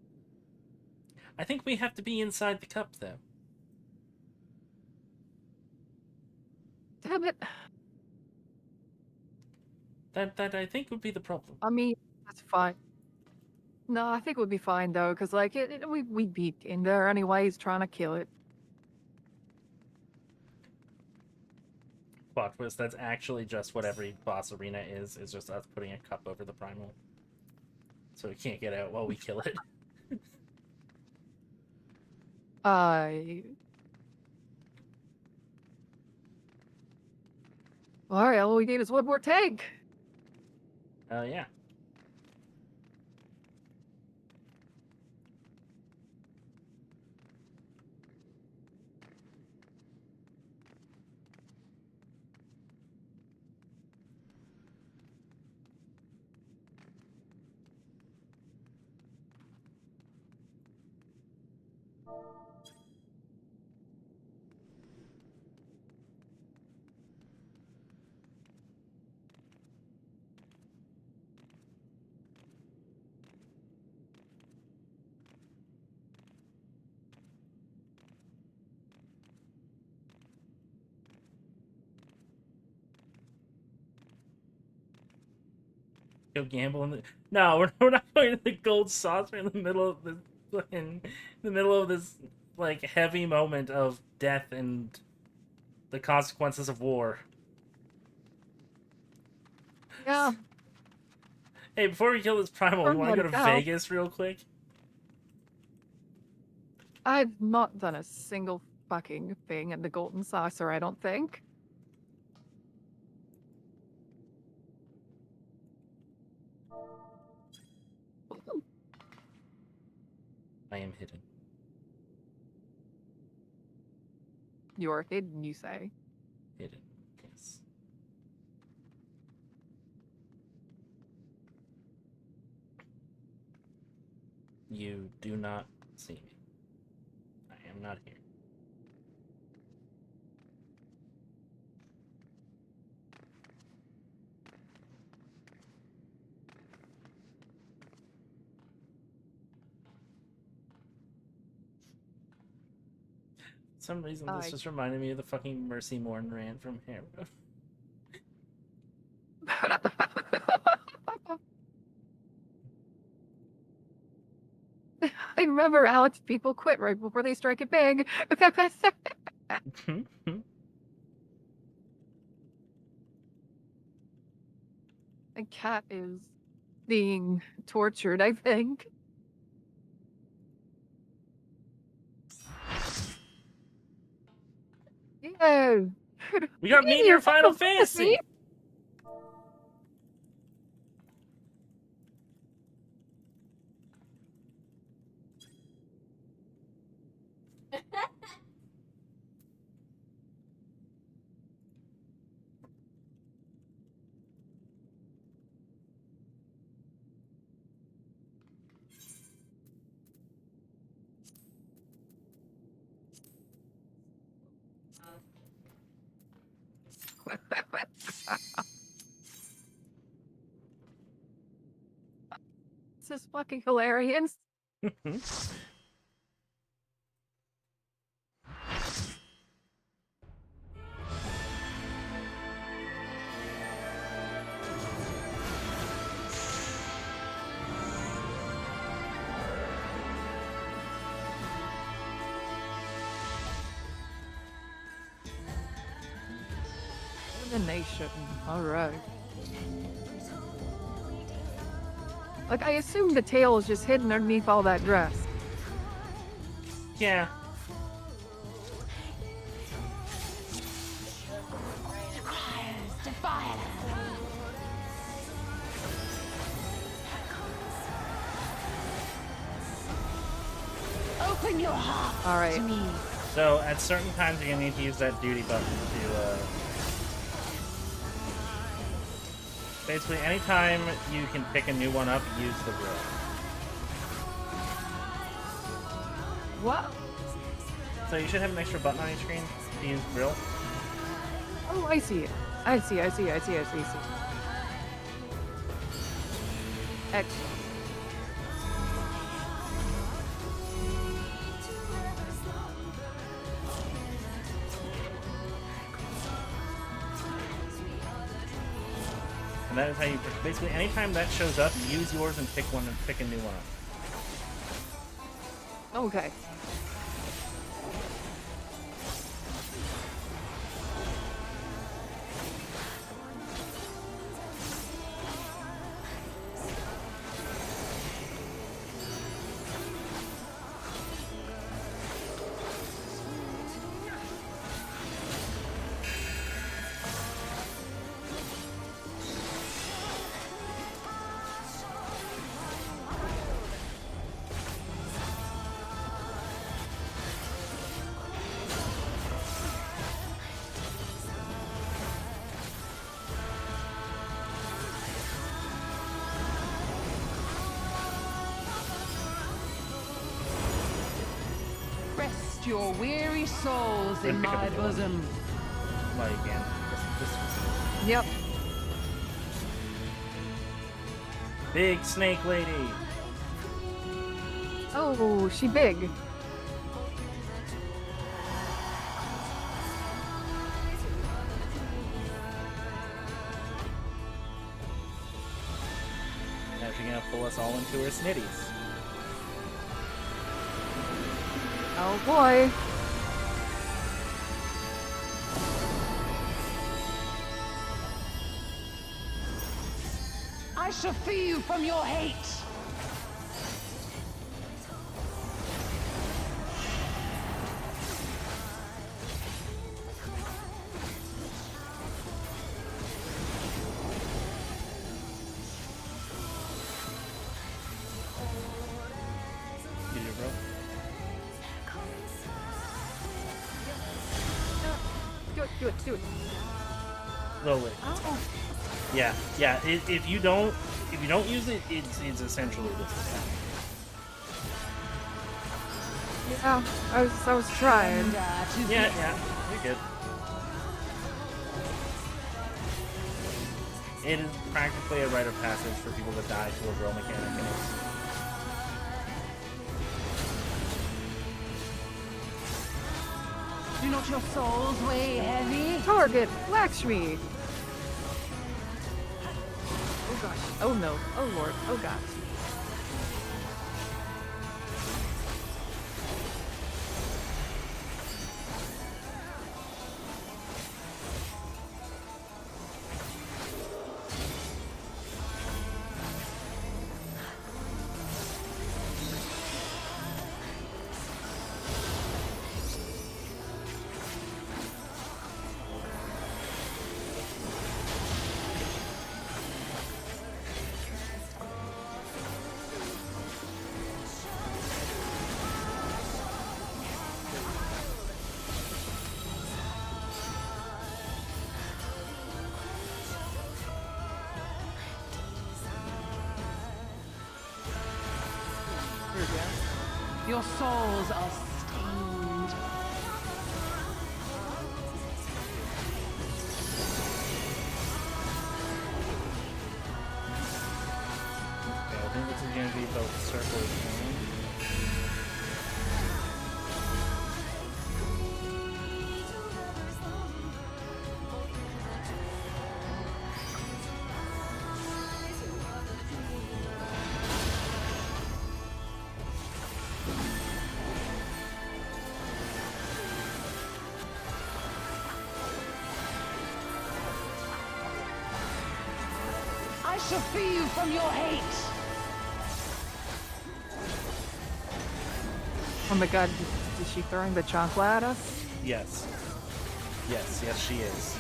I think we have to be inside the cup, though. Damn it. That I think would be the problem. I mean, that's fine. No, I think it would be fine, though, because, like, we'd be in there anyways trying to kill it. Plot twist, that's actually just what every boss arena is just us putting a cup over the primal. So we can't get out while we kill it. Alright, all we need is one more tank. Oh, yeah. Go gamble in the... No, we're not going to the gold saucer in the middle of this fucking... In the middle of this, like, heavy moment of death and the consequences of war. Yeah. Hey, before we kill this primal, you want to go to Out. Vegas real quick? I've not done a single fucking thing in the golden saucer, I don't think. I am hidden. You're hidden, you say? Hidden, yes. You do not see me. I am not here. For some reason, this just reminded me of the fucking Mercy Morn rant from Harrow. I remember Alex, people quit right before they strike it big. My cat is being tortured, I think. Yeah. We got Meteor Final Fantasy! This is fucking hilarious. Elimination. Alright. Like, I assume the tail is just hidden underneath all that dress. Yeah. Open your heart Alright. to me. So, at certain times, you're gonna need to use that duty button to, basically, anytime you can pick a new one up, use the grill. What? So you should have an extra button on your screen to use grill. Oh, I see it. I see. Excellent. And that is how you, basically, anytime that shows up, use yours and pick a new one up. Okay. Rest your weary souls Then in pick up my a new one. bosom. Well, you can. Yep. Big snake lady. Oh, she big. Now she's gonna pull us all into her snitties. Oh boy. I shall free you from your hate. Use your grill. Do it. Slowly. Oh. Yeah. If you don't use it, it's essentially this. Yeah, I was trying. Yeah, you're good. It is practically a rite of passage for people to die to a grill mechanic, and it's Do not your souls weigh heavy? Target, Lakshmi. Oh gosh. Oh no. Oh lord. Oh gosh. Your souls are stained. Okay, I think this is gonna be about the circle again. I shall free you from your hate. Oh my god, is she throwing the chancla at us? Yes. Yes, she is.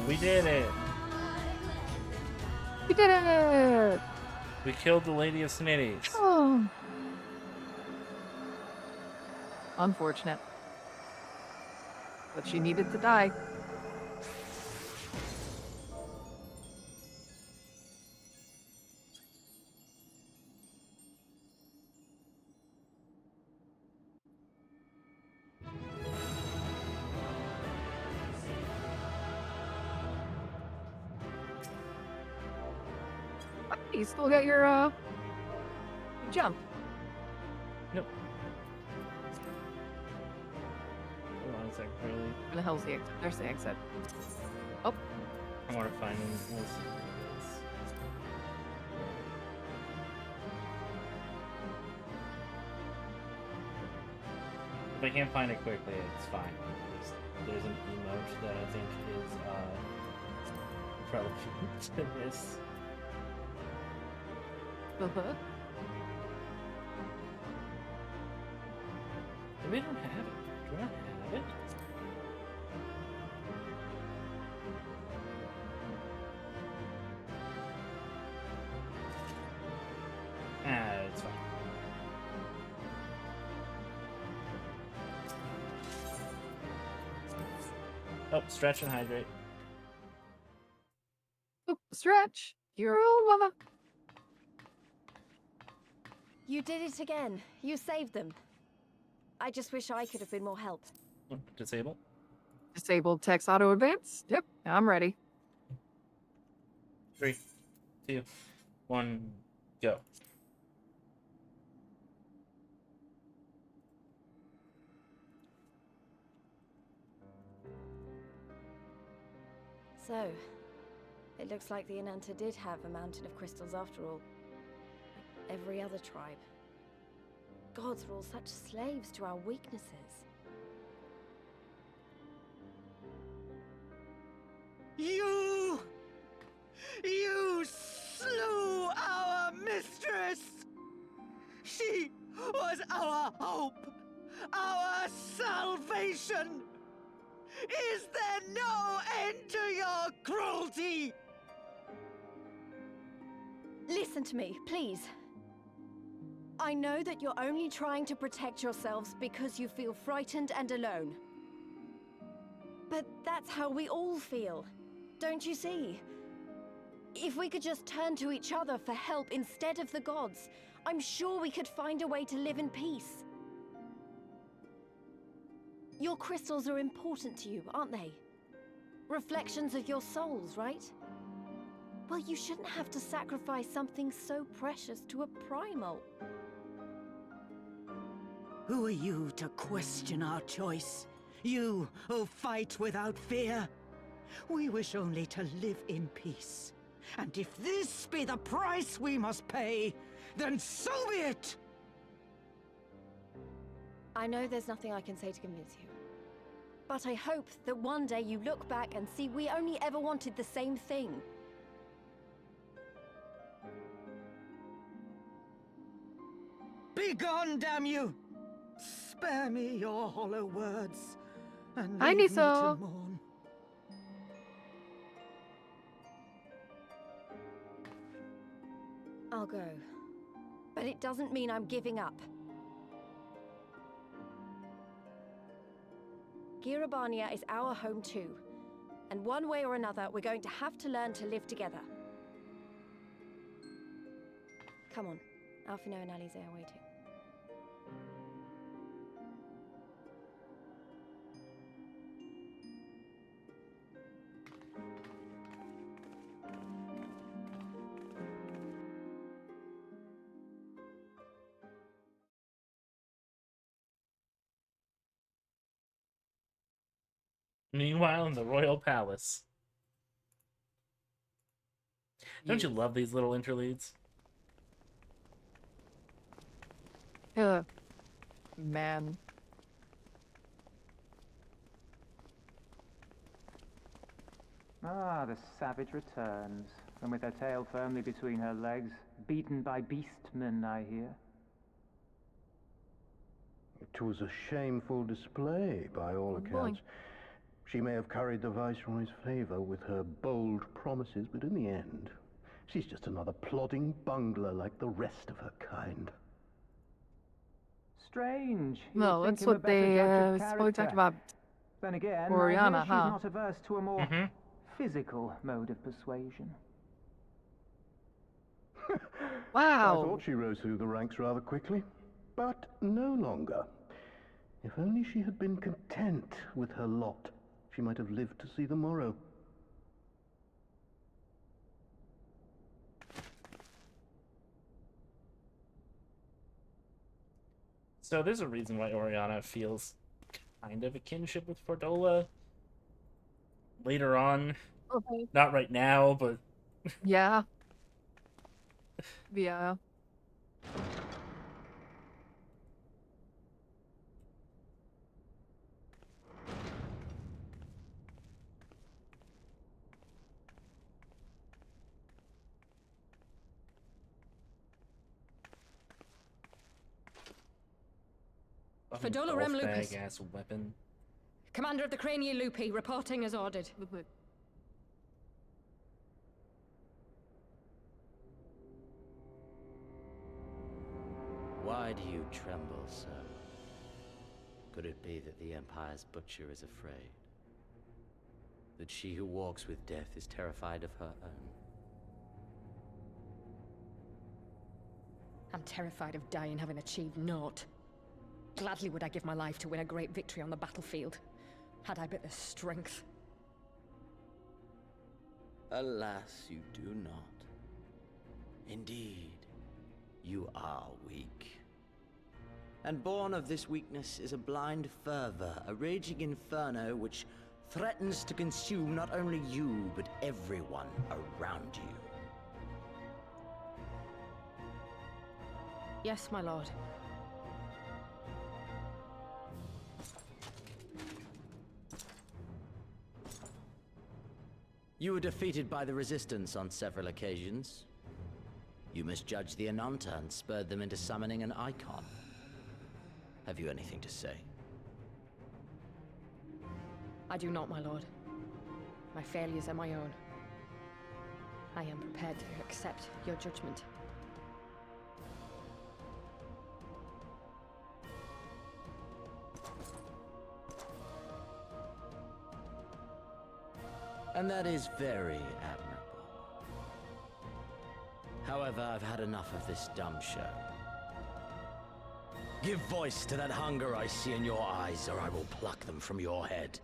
We did it! We did it! We killed the Lady of Snitties. Oh. Unfortunate. But she needed to die. You still got your jump. Nope. Hold on a second, really. Where the hell's the exit? There's the exit. Oh. I want to find this. If I can't find it quickly, it's fine. There's an emote that I think is relevant to this. Uh-huh. We don't have it. Do I not have it? It's fine. Oh, stretch and hydrate. Oh, stretch. You're old mother. You did it again. You saved them. I just wish I could have been more help. Disable? Disabled text auto advance. Yep, I'm ready. 3, 2, 1, go. So, it looks like the Ananta did have a mountain of crystals after all. Like every other tribe. Gods were all such slaves to our weaknesses. You slew our mistress! She was our hope, our salvation! Is there no end to your cruelty? Listen to me, please. I know that you're only trying to protect yourselves because you feel frightened and alone. But that's how we all feel, don't you see? If we could just turn to each other for help instead of the gods, I'm sure we could find a way to live in peace. Your crystals are important to you, aren't they? Reflections of your souls, right? Well, you shouldn't have to sacrifice something so precious to a primal. Who are you to question our choice? You who fight without fear? We wish only to live in peace. And if this be the price we must pay, then so be it! I know there's nothing I can say to convince you. But I hope that one day you look back and see we only ever wanted the same thing. Begone, damn you! Spare me your hollow words, and Hi, leave me to Niso. mourn. I'll go. But it doesn't mean I'm giving up. Girabania is our home too. And one way or another, we're going to have to learn to live together. Come on. Alphino and Alize are waiting. Meanwhile, in the royal palace. Don't you love these little interludes? Man. Ah, the savage returns, and with her tail firmly between her legs, beaten by beastmen, I hear. It was a shameful display, by all accounts. She may have carried the Viceroy's favor with her bold promises, but in the end, she's just another plodding bungler like the rest of her kind. Strange. No, that's what they talked about. Then again, Oriana, I hear she's huh? not averse to a more physical mode of persuasion. Wow. I thought she rose through the ranks rather quickly, but no longer. If only she had been content with her lot, she might have lived to see the morrow. So there's a reason why Oriana feels kind of a kinship with Fordola. Later on. Okay. Not right now, but... Yeah. Yeah. Fordola Rem Lucas. Ass weapon. Commander of the Crania Lupi, reporting as ordered. Why do you tremble, sir? Could it be that the Empire's butcher is afraid? That she who walks with death is terrified of her own? I'm terrified of dying having achieved naught. Gladly would I give my life to win a great victory on the battlefield, had I but the strength. Alas, you do not. Indeed, you are weak. And born of this weakness is a blind fervor, a raging inferno which threatens to consume not only you, but everyone around you. Yes, my lord. You were defeated by the Resistance on several occasions. You misjudged the Ananta and spurred them into summoning an icon. Have you anything to say? I do not, my lord. My failures are my own. I am prepared to accept your judgment. And that is very admirable. However, I've had enough of this dumb show. Give voice to that hunger I see in your eyes, or I will pluck them from your head.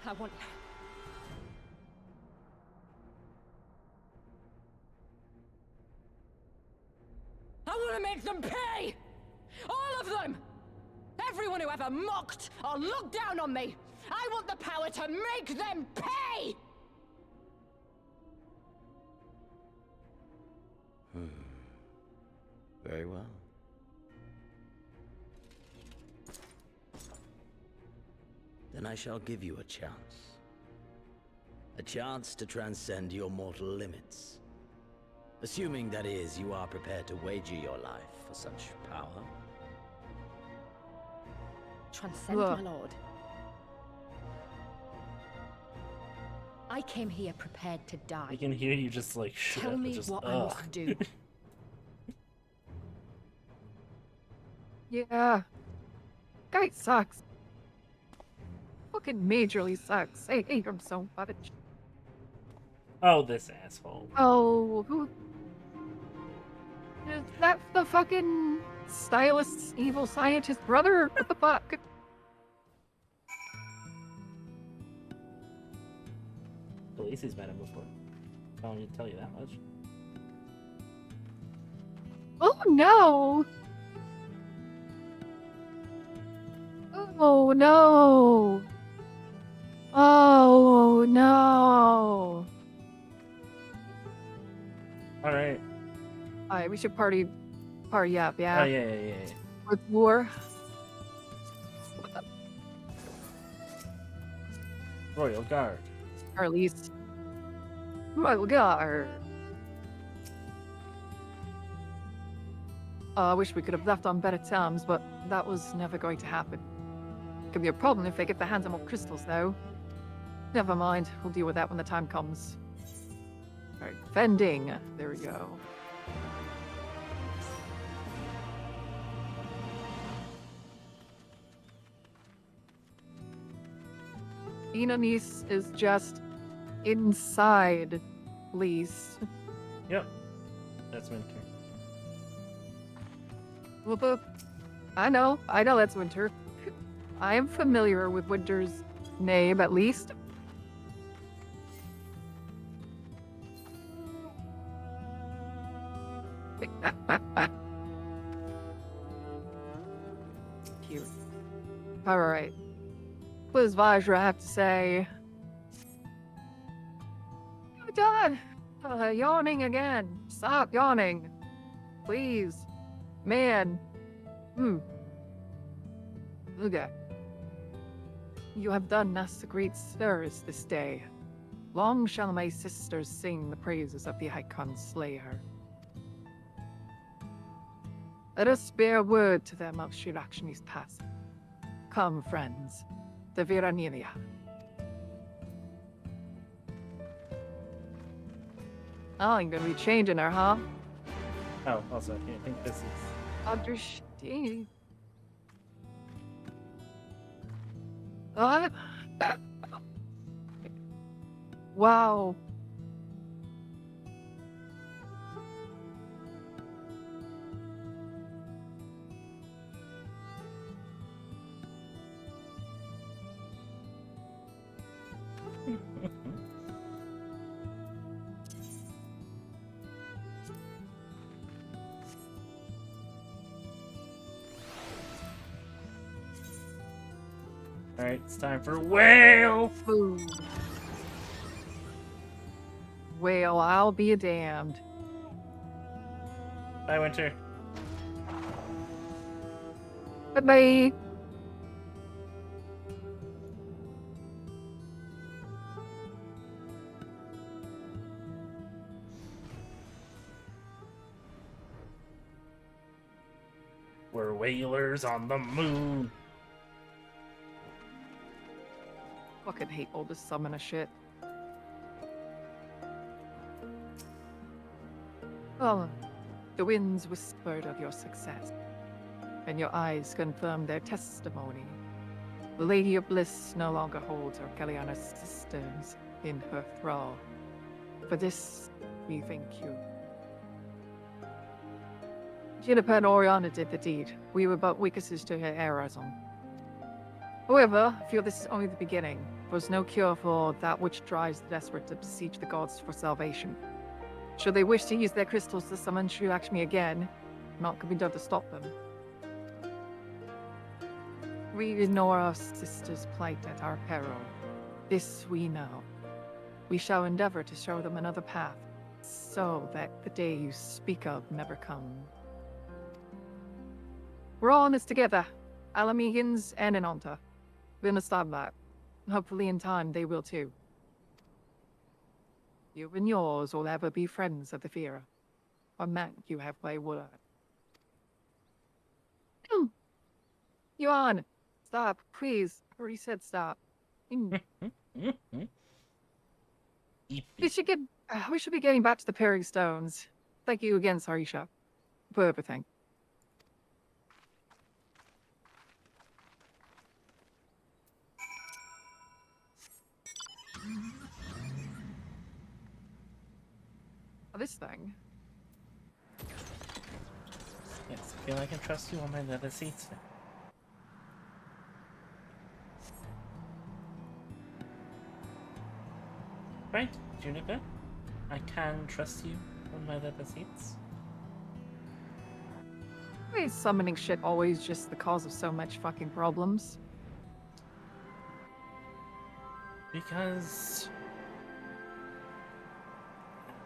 I want... I want to make them pay! All of them! Everyone who ever mocked or looked down on me! I want the power to make them pay! Very well. then I shall give you a chance. A chance to transcend your mortal limits. Assuming, that is, you are prepared to wager your life for such power. Transcend, Ugh. my lord. I came here prepared to die. I can hear you just like shit. Tell me just, what I ugh. must do. Yeah. Guy sucks. Fucking majorly sucks. I hate him so much. Oh, this asshole. Oh, who? Is that the fucking stylist, evil scientist brother? What the fuck? Khaleesi's met him before. I don't need to tell you that much. Oh no! Oh no! Oh no! Alright. Alright, we should party up, yeah? Oh, yeah. With war. Royal Guard. Or at least Royal Guard. I wish we could have left on better terms, but that was never going to happen. Could be a problem if they get their hands on more crystals, though. Never mind, we'll deal with that when the time comes. Alright, vending. There we go. Inanis is just inside BLISS. Yep. That's winter. Whoop whoop. I know that's winter. I am familiar with winter's name, at least. Cute. Alright. Quiz Vajra, I have to say. You're done. Yawning again. Stop yawning. Please. Man. Okay. You have done us a great service this day. Long shall my sisters sing the praises of the Icon Slayer. Let us bear word to them of Shirakshini's passing. Come, friends. The Viranilia. Oh, I'm gonna be changing her, huh? Oh, also, I think this is... Understand. Wow. Alright, it's time for whale food. Well, I'll be damned. Bye, Winter. Bye-bye. We're whalers on the moon. Fucking hate all this summoner shit. Oh, the winds whispered of your success, and your eyes confirmed their testimony. The Lady of Bliss no longer holds her Kellyanna sisters in her thrall. For this, we thank you. Juniper and Oriana did the deed. We were but witnesses to her heroism. However, I feel this is only the beginning. There's no cure for that which drives the desperate to beseech the gods for salvation. Should they wish to use their crystals to summon Sri Lakshmi again, naught can be done to stop them. We ignore our sister's plight at our peril. This we know. We shall endeavor to show them another path, so that the day you speak of never come. We're all in this together. Alamegans and Inanta. We understand that. Hopefully in time they will too. You and yours will ever be friends of the Fira. Or man you have my word. Yuan, stop, please. I already said stop. We should be getting back to the pairing stones. Thank you again, Sarisha, for everything. This thing. Yes, I feel I can trust you on my leather seats now. Right, Juniper? I can trust you on my leather seats? Why is summoning shit always just the cause of so much fucking problems? Because...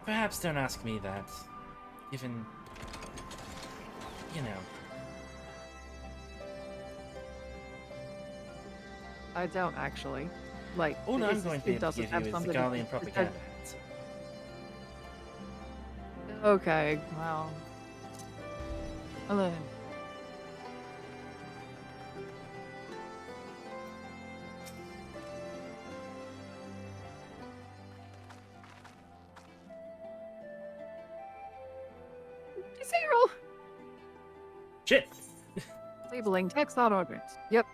Perhaps don't ask me that. Given... You know. I don't actually. Like, all I'm going to be able to give you is the Garlean propaganda. Okay, well... Hello. Zero! Shit! Labeling text on orbit. Yep.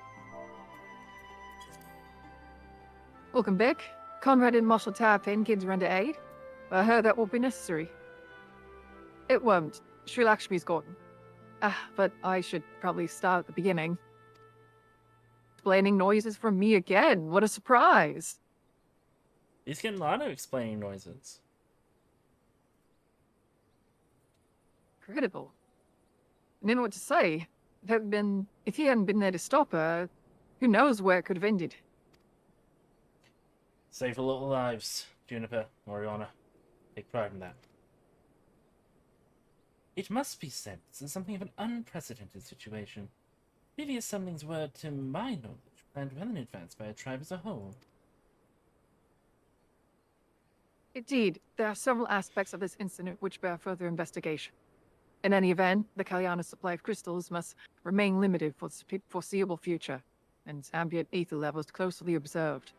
Welcome back. Conrad and Marshal Tarpin kids are under aid. I heard that won't be necessary. It won't. Sri Lakshmi's gone. But I should probably start at the beginning. Explaining noises from me again. What a surprise. He's getting a lot of explaining noises. Incredible. I didn't know what to say. If he hadn't been there to stop her, who knows where it could have ended. Save a little lives, Juniper, Oriana. Take pride in that. It must be said, this is something of an unprecedented situation. Previous summonings were, to my knowledge, planned well in advance by a tribe as a whole. Indeed, there are several aspects of this incident which bear further investigation. In any event, the Kalyana's supply of crystals must remain limited for the foreseeable future, and ambient ether levels closely observed.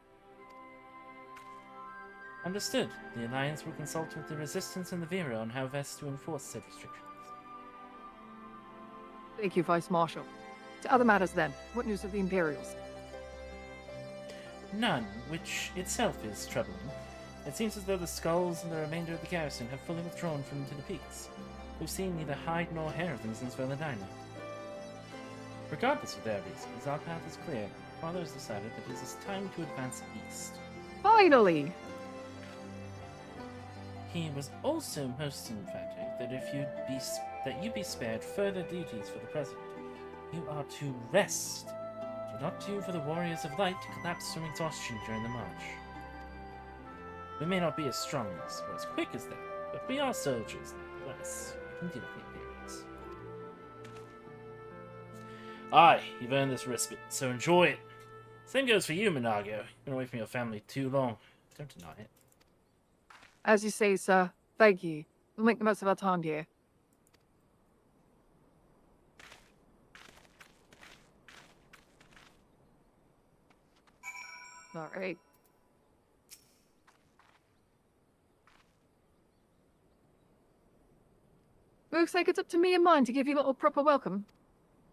Understood. The Alliance will consult with the Resistance and the Vera on how best to enforce said restrictions. Thank you, Vice Marshal. To other matters then, what news of the Imperials? None, which itself is troubling. It seems as though the skulls and the remainder of the garrison have fully withdrawn from into the peaks. We've seen neither hide nor hair of them since Valentina. Regardless of their reasons, our path is clear. Father has decided that it is time to advance east. Finally! He was also most emphatic that you be spared further duties for the present. You are to rest. Do not do for the warriors of light to collapse from exhaustion during the march. We may not be as strong or as quick as them, but we are soldiers nonetheless. We can deal with the Imperials. Aye, you've earned this respite, so enjoy it. Same goes for you, Minago. You've been away from your family too long. Don't deny it. As you say, sir. Thank you. We'll make the most of our time here. Alright. Looks like it's up to me and mine to give you a little proper welcome.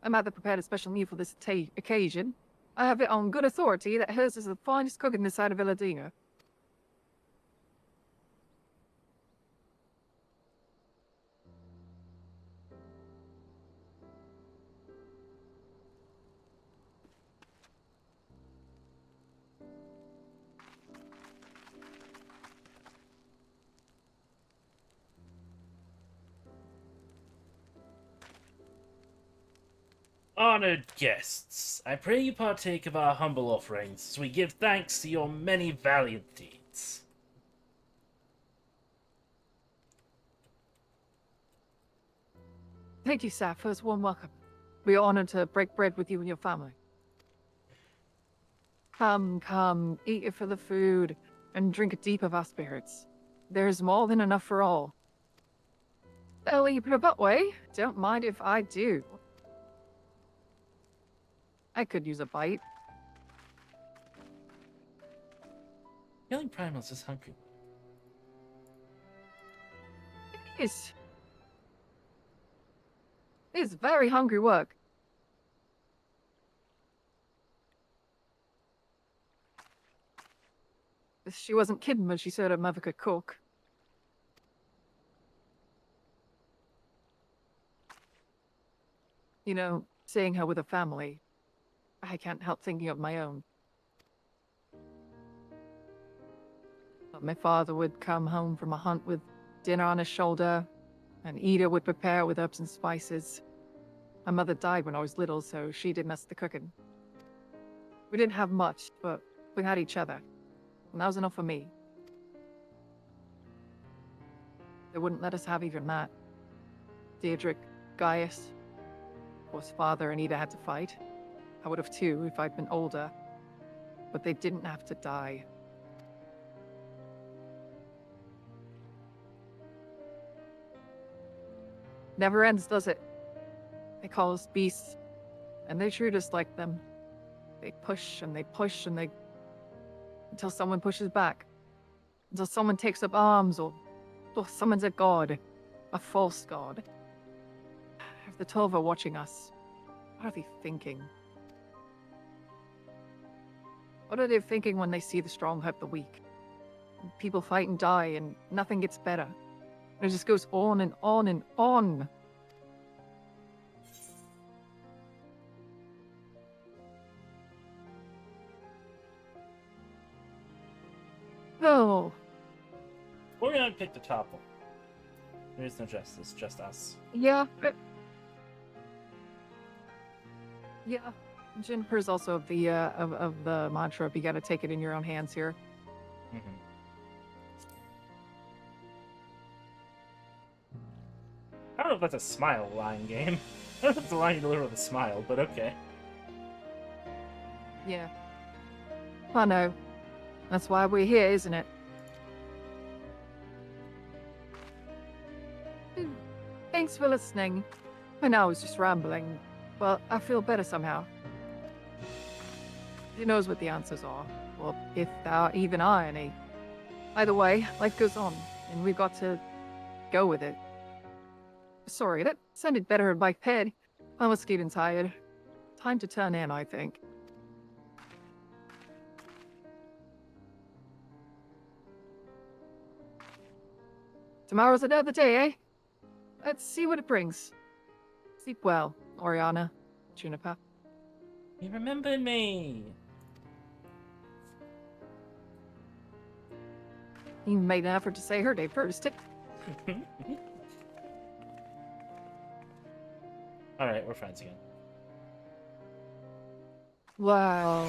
I'm either prepared a special meal for this occasion. I have it on good authority that hers is the finest cook in this side of Villadina. Honored guests, I pray you partake of our humble offerings as we give thanks to your many valiant deeds. Thank you, sir, for this warm welcome. We are honored to break bread with you and your family. Come, eat it for the food, and drink it deep of our spirits. There's more than enough for all. Ellie, put it that way. Don't mind if I do. I could use a bite. Killing primals is hungry. It is. It's very hungry work. She wasn't kidding when she said her mother could cook. You know, seeing her with a family, I can't help thinking of my own. My father would come home from a hunt with dinner on his shoulder, and Ida would prepare with herbs and spices. My mother died when I was little, so she did most of the cooking. We didn't have much, but we had each other, and that was enough for me. They wouldn't let us have even that. Deirdre, Gaius, of course, father and Ida had to fight. I would have too if I'd been older, but they didn't have to die. Never ends, does it? They call us beasts, and they treat us like them. They push and they push and they... until someone pushes back. Until someone takes up arms or summons a god. A false god. If the Tolva are watching us, what are they thinking? What are they thinking when they see the strong hurt the weak? People fight and die and nothing gets better. It just goes on and on and on. Oh. We're gonna pick the top one. There is no justice, just us. Yeah. Yeah. Juniper's also of the of the mantra of you gotta take it in your own hands here. Mm-hmm. I don't know if that's a smile line game. I don't know if it's a line you deliver with a smile, but okay. Yeah. I know. That's why we're here, isn't it? Thanks for listening. I know I was just rambling, but I feel better somehow. Who knows what the answers are, or if there even are any. Either way, life goes on, and we've got to go with it. Sorry, that sounded better in my head. I was getting tired. Time to turn in, I think. Tomorrow's another day, eh? Let's see what it brings. Sleep well, Oriana, Juniper. You remembered me! You made an effort to say her name first. Alright, we're friends again. Wow.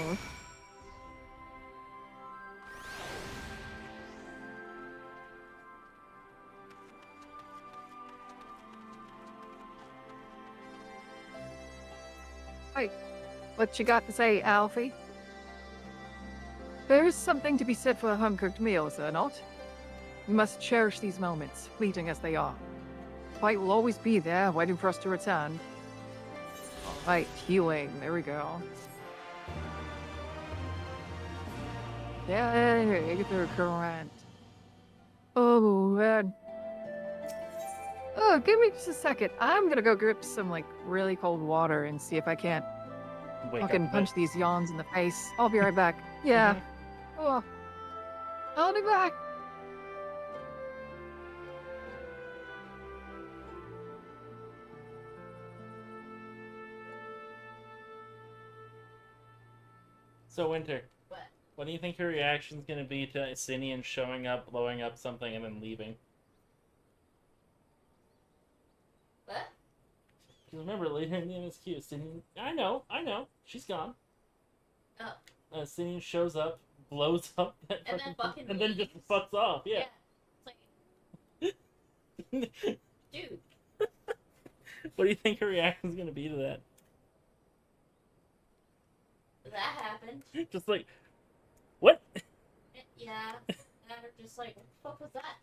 Hey, what you got to say, Alfie? There is something to be said for a home-cooked meal, is there not? We must cherish these moments, fleeting as they are. Fight will always be there, waiting for us to return. Alright, healing, there we go. Yeah, get the current. Oh, man. Oh, give me just a second. I'm gonna go grip some, like, really cold water and see if I can't fucking punch these yawns in the face. I'll be right back. Yeah. Oh. I'll be back. So, Winter. What do you think her reaction's gonna be to Sinian showing up, blowing up something, and then leaving? What? You remember later in the MSQ, Sinian... I know, she's gone. Oh. Sinian shows up, blows up, that and then fucking and then just fucks off, yeah. It's like... Dude. What do you think her reaction's gonna be to that? that happened. Just like, what? Yeah. And I'm just like, what the fuck was that?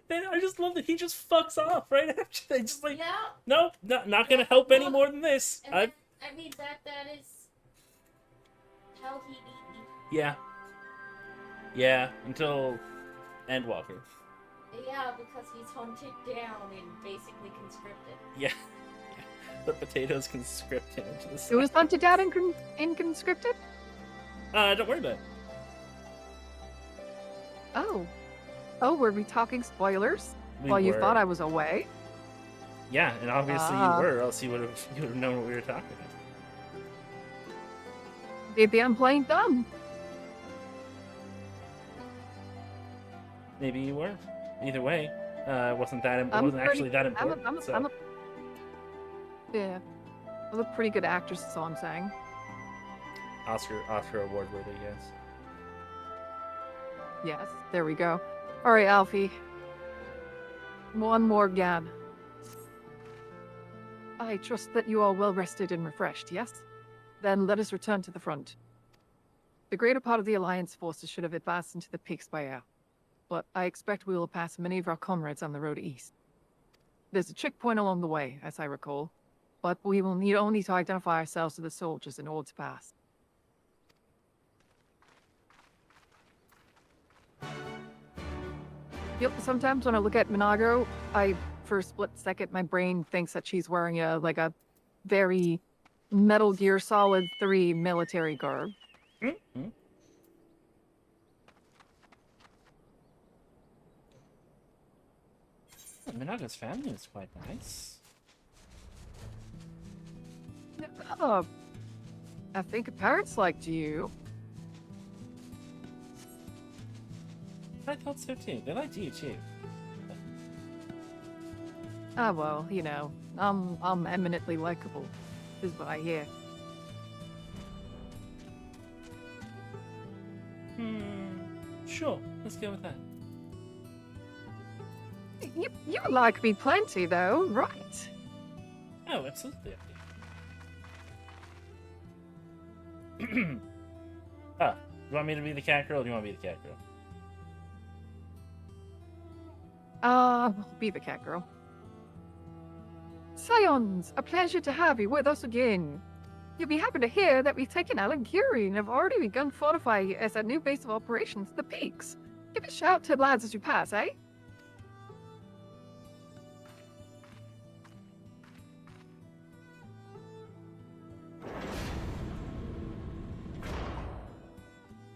Then I just love that he just fucks off right after that. Just like, Yeah. nope, not gonna help any more than this. And then, I mean, that is how he beat me. Yeah. Yeah, until Endwalker. Yeah, because he's hunted down and basically conscripted. Yeah. The potatoes conscript him into the It was hunted down and conscripted? Don't worry about it. Oh. Oh, were we talking spoilers? We While you were. thought I was away? Yeah, and obviously you were, or else you would have known what we were talking about. Maybe I'm playing dumb. Maybe you were. Either way, it wasn't actually that important. Yeah. I'm a pretty good actress, is all I'm saying. Oscar award worthy, yes. Yes, there we go. Alright, Alfie. One more gan. I trust that you are well rested and refreshed, yes? Then let us return to the front. The greater part of the Alliance forces should have advanced into the peaks by now, but I expect we will pass many of our comrades on the road east. There's a checkpoint along the way, as I recall, but we will need only to identify ourselves to the soldiers in order to pass. Yep, sometimes when I look at Minago, for a split second, my brain thinks that she's wearing a very Metal Gear Solid 3 military garb. Mm-hmm. Minaga's family is quite nice. I think her parents liked you. I thought so too. They liked you too. Ah, well, you know, I'm eminently likable, is what I hear. Sure, let's go with that. You like me plenty, though, right? Oh, absolutely. You want me to be the cat girl, or do you want to be the cat girl? Be the cat girl. Scions, a pleasure to have you with us again. You'll be happy to hear that we've taken Alan Curie and have already begun fortifying as a new base of operations, the Peaks. Give a shout to the lads as you pass, eh?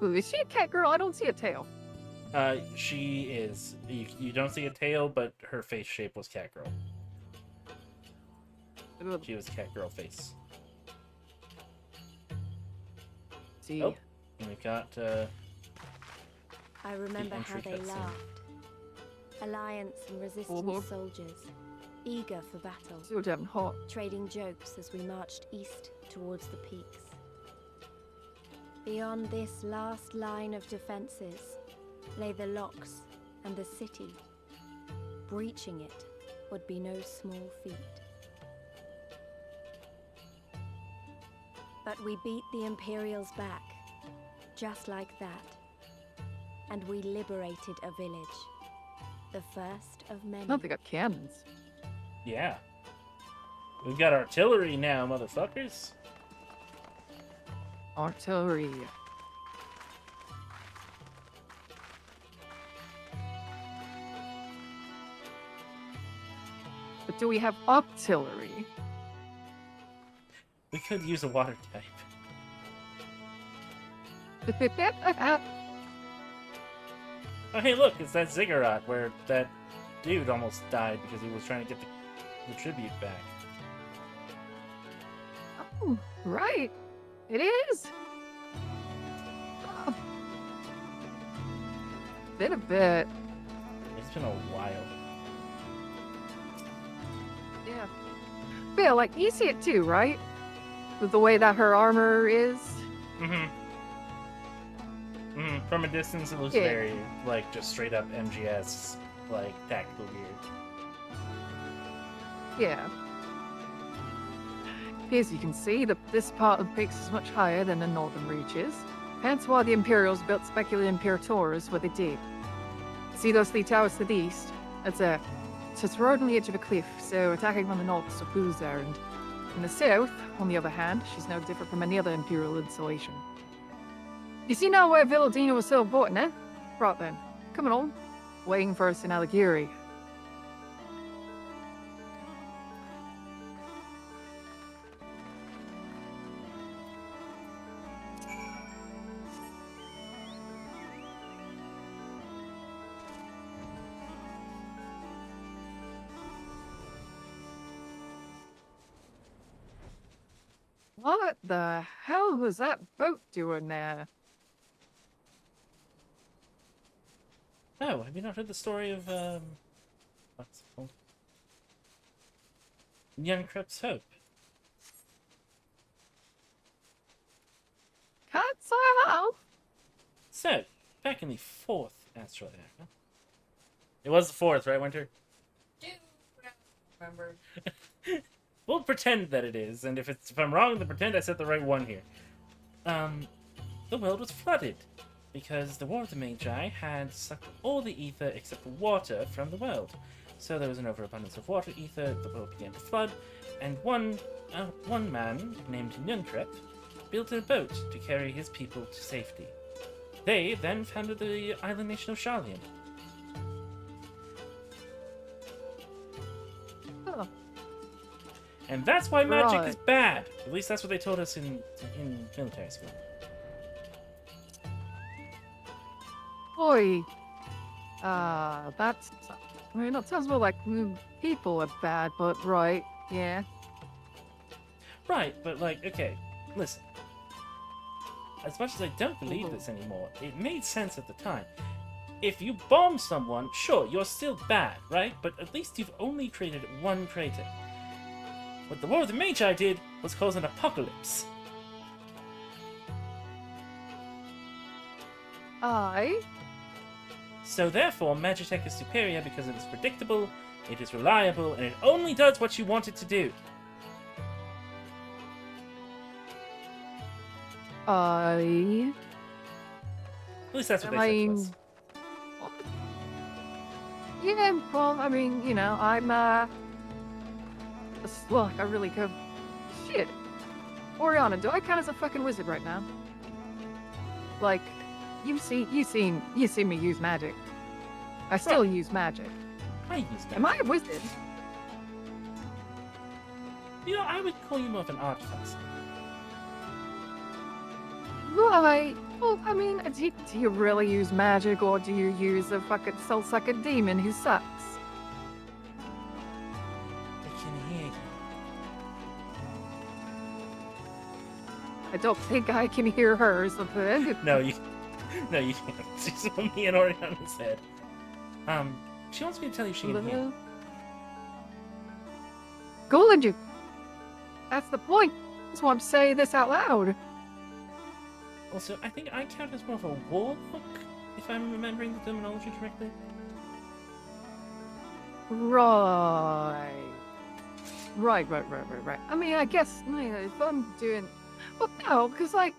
Ooh, is she a cat girl? I don't see a tail. She is. You don't see a tail, but her face shape was cat girl. She was cat girl face. See. Oh, and we've got, I remember how they laughed. Alliance and resistance soldiers, eager for battle. So damn hot. Trading jokes as we marched east towards the peaks. Beyond this last line of defenses lay the locks and the city. Breaching it would be no small feat. But we beat the Imperials back, just like that. And we liberated a village. The first of many. Oh, they got cannons. yeah. We've got artillery now, motherfuckers. Artillery. But do we have artillery? We could use a water type. Oh, hey, look, it's that ziggurat where that dude almost died because he was trying to get the tribute back. Oh, right. It is. Oh. Been a bit. It's been a while. Yeah. Bill, like, you see it too, right? With the way that her armor is. From a distance, it looks very, like, just straight up MGS, like, tactical gear. Yeah. As you can see, this part of the peaks is much higher than the northern reaches. Hence why the Imperials built speculative Imperators where they did. See those 3 towers to the east? It's a road on the edge of a cliff, so attacking from the north is a fool's errand. In the south, on the other hand, she's no different from any other Imperial installation. You see now where Villadina was so important, eh? Right then, come on, waiting for us in Alighieri. What the hell was that boat doing there? Oh, have you not heard the story of, what's it called? Nyankrep's Hope? Can't say how. So, back in the 4th asteroid era. It was the 4th, right, Winter? Remember. We'll pretend that it is, and if I'm wrong, then pretend I said the right one here. The world was flooded, because the War of the Magi had sucked all the ether except for water from the world. So there was an overabundance of water ether, the world began to flood, and one man named Nyankrep built a boat to carry his people to safety. They then founded the island nation of Sharlayan. Oh. And that's why magic Right. is bad. At least that's what they told us in military school. Boy. That's... I mean, that sounds more like people are bad, but right, yeah. Right, but like, okay, listen. As much as I don't believe this anymore, it made sense at the time. If you bomb someone, sure, you're still bad, right? But at least you've only created one traitor. What the War of the Magi did was cause an apocalypse. Aye. So therefore, Magitech is superior because it is predictable, it is reliable, and it only does what you want it to do. Aye. At least that's what they said to us. Yeah, well, I mean, you know, I'm, look, I really could. Shit. Oriana, do I count as a fucking wizard right now? Like, you see me use magic. I still use magic. I use magic. Am I a wizard? You know, I would call you more of an artificer. Right. Well, I mean, do you really use magic, or do you use a fucking soul-sucker demon who sucks? I can hear you. I don't think I can hear her, so No, you can't. She's only an Oriana's head. She wants me to tell you she can hear. Goland you. That's the point. That's why I'm saying this out loud. Also, I think I count as more of a warlock, if I'm remembering the terminology correctly. Right. Right. I mean, I guess, you know, if I'm doing... Well, no, because, like,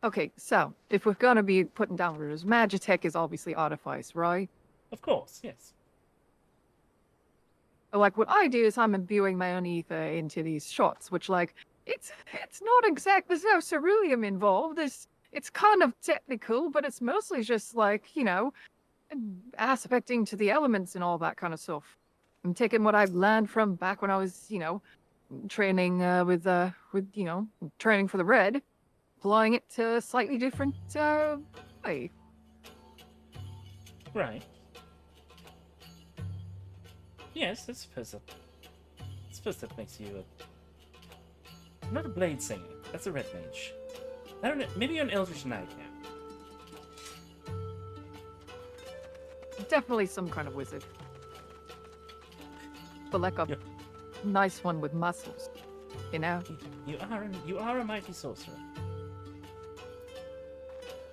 Okay, so, if we're gonna be putting down rules, Magitech is obviously Artifice, right? Of course, yes. Like, what I do is I'm imbuing my own ether into these shots, which, like, it's not exact. There's no ceruleum involved. It's kind of technical, but it's mostly just, like, you know, aspecting to the elements and all that kind of stuff. I'm taking what I've learned from back when I was, you know, training with you know, training for the Red, applying it to a slightly different way. Right. Yes, I suppose that makes you not a blade singer. That's a red mage. I don't know. Maybe you're an eldritch knight now. Definitely some kind of wizard. But like a nice one with muscles, you know? You are a mighty sorcerer.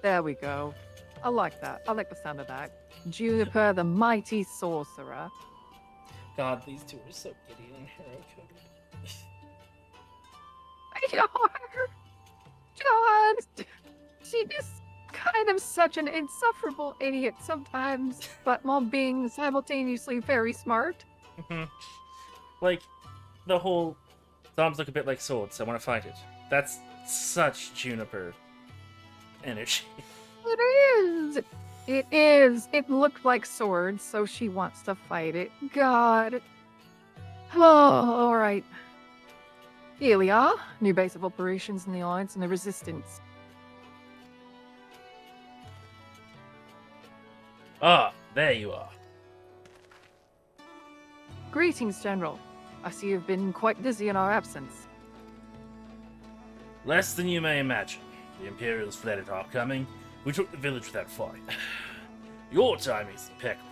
There we go. I like that. I like the sound of that. Juniper, the mighty sorcerer. God, these two are so giddy and hero-coded. God, she is kind of such an insufferable idiot sometimes, but while being simultaneously very smart. Like, the whole thumbs look a bit like swords, I want to fight it. That's such Juniper energy. It is. It is. It looked like swords, so she wants to fight it. God. Oh, all right. Here we are. New base of operations in the Alliance and the Resistance. Ah, there you are. Greetings, General. I see you've been quite busy in our absence. Less than you may imagine. The Imperials fled at our coming. We took the village without fight. Your timing is impeccable.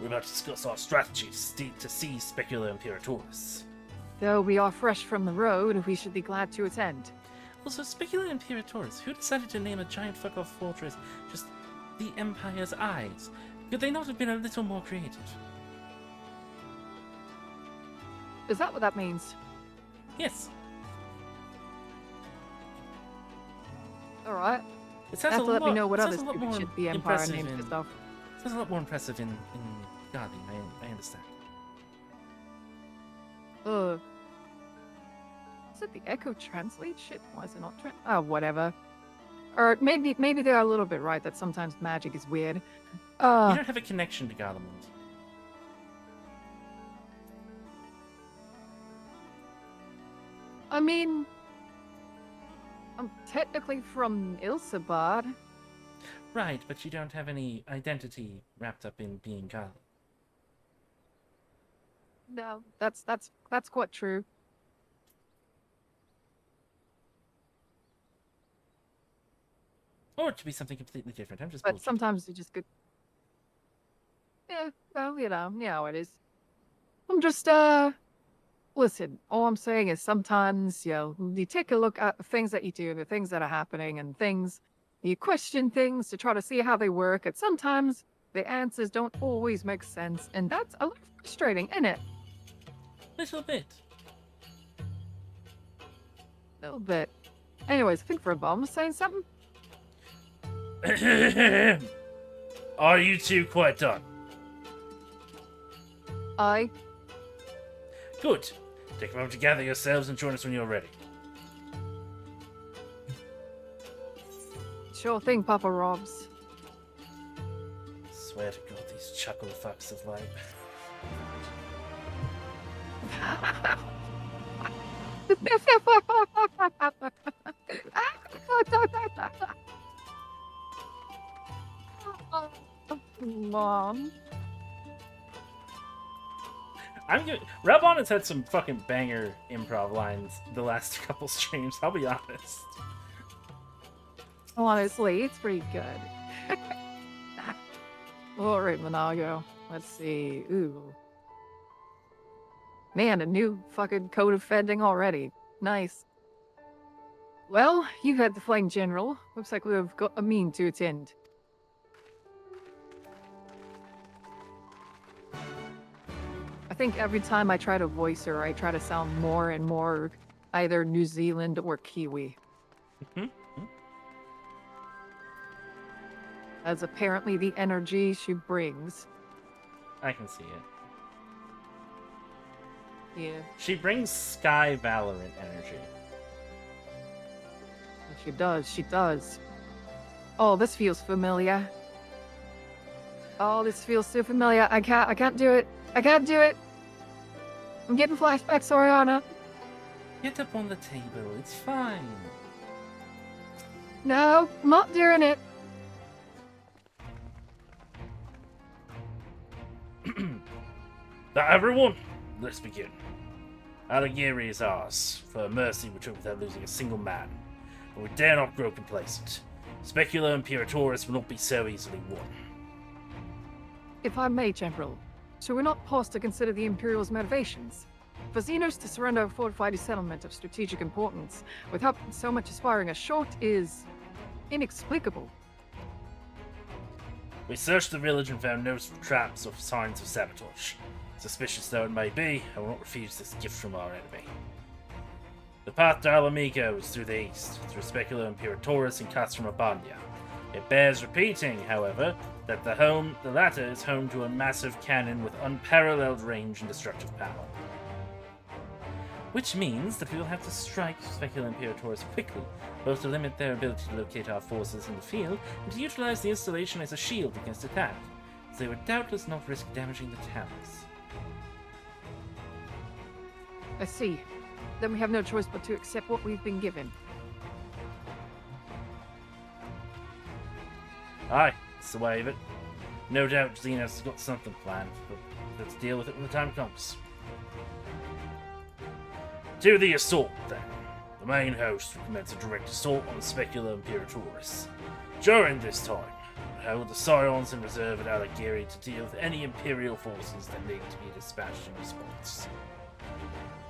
We're about to discuss our strategies to seize Specula Imperatoris. Though we are fresh from the road, we should be glad to attend. Also, Specula Imperatoris, who decided to name a giant fuck-off fortress just the Empire's Eyes? Could they not have been a little more creative? Is that what that means? Yes. Alright. It sounds have a to let me lot- know what it other sounds a lot stupid more shit the Empire impressive names in- for stuff. Sounds a lot more impressive in Guardian, I understand. Is it the Echo translate shit? Why is it not oh, whatever. Or maybe they're a little bit right that sometimes magic is weird. You don't have a connection to Garlemald. I mean, I'm technically from Ilsabad. Right, but you don't have any identity wrapped up in being Garlemald. No, that's quite true. Or it could be something completely different. I'm just But bullshitting. sometimes you just good. Yeah, well, you know how it is. I'm just listen, all I'm saying is sometimes, you take a look at the things that you do, the things that are happening, and you question things to try to see how they work, and sometimes the answers don't always make sense, and that's a little frustrating, isn't it? Little bit. A little bit. Anyways, I think Verbal was saying something. Are you two quite done? Aye. Good. Take a moment to gather yourselves and join us when you're ready. Sure thing, Papa Robs. Swear to God, these chuckle fucks of light. Mom. Rabon has had some fucking banger improv lines the last couple streams, I'll be honest. Honestly, it's pretty good. Alright, Monago. Let's see. Ooh. Man, a new fucking code of fending already. Nice. Well, you had the Flame General. Looks like we've got a mean to attend. I think every time I try to voice her, I try to sound more and more either New Zealand or Kiwi. As apparently the energy she brings. I can see it. Yeah. She brings Sky Valorant energy. She does, she does. Oh, this feels familiar. Oh, this feels so familiar. I can't do it. I can't do it. I'm getting flashbacks, Oriana. Get up on the table, it's fine. No, I'm not doing it. Now, everyone, let's begin. Alighieri is ours. For mercy, we took without losing a single man. But we dare not grow complacent. Specula Imperatoris will not be so easily won. If I may, General, should we not pause to consider the Imperial's motivations? For Xenos to surrender a fortified settlement of strategic importance without so much as firing a shot is inexplicable. We searched the village and found no traps or signs of sabotage. Suspicious though it may be, I will not refuse this gift from our enemy. The path to Alamigo is through the east, through Specula Imperatoris and Castramabania. It bears repeating, however, that the latter is home to a massive cannon with unparalleled range and destructive power. Which means that we will have to strike Specula Imperatoris quickly, both to limit their ability to locate our forces in the field, and to utilize the installation as a shield against attack, as they would doubtless not risk damaging the towers. I see. Then we have no choice but to accept what we've been given. Aye, it's the way of it. No doubt Xenos got something planned, but let's deal with it when the time comes. To the assault, then. The main host will commence a direct assault on the Specula Imperatoris. During this time, I hold the Scions in reserve at Alagiri to deal with any Imperial forces that need to be dispatched in response.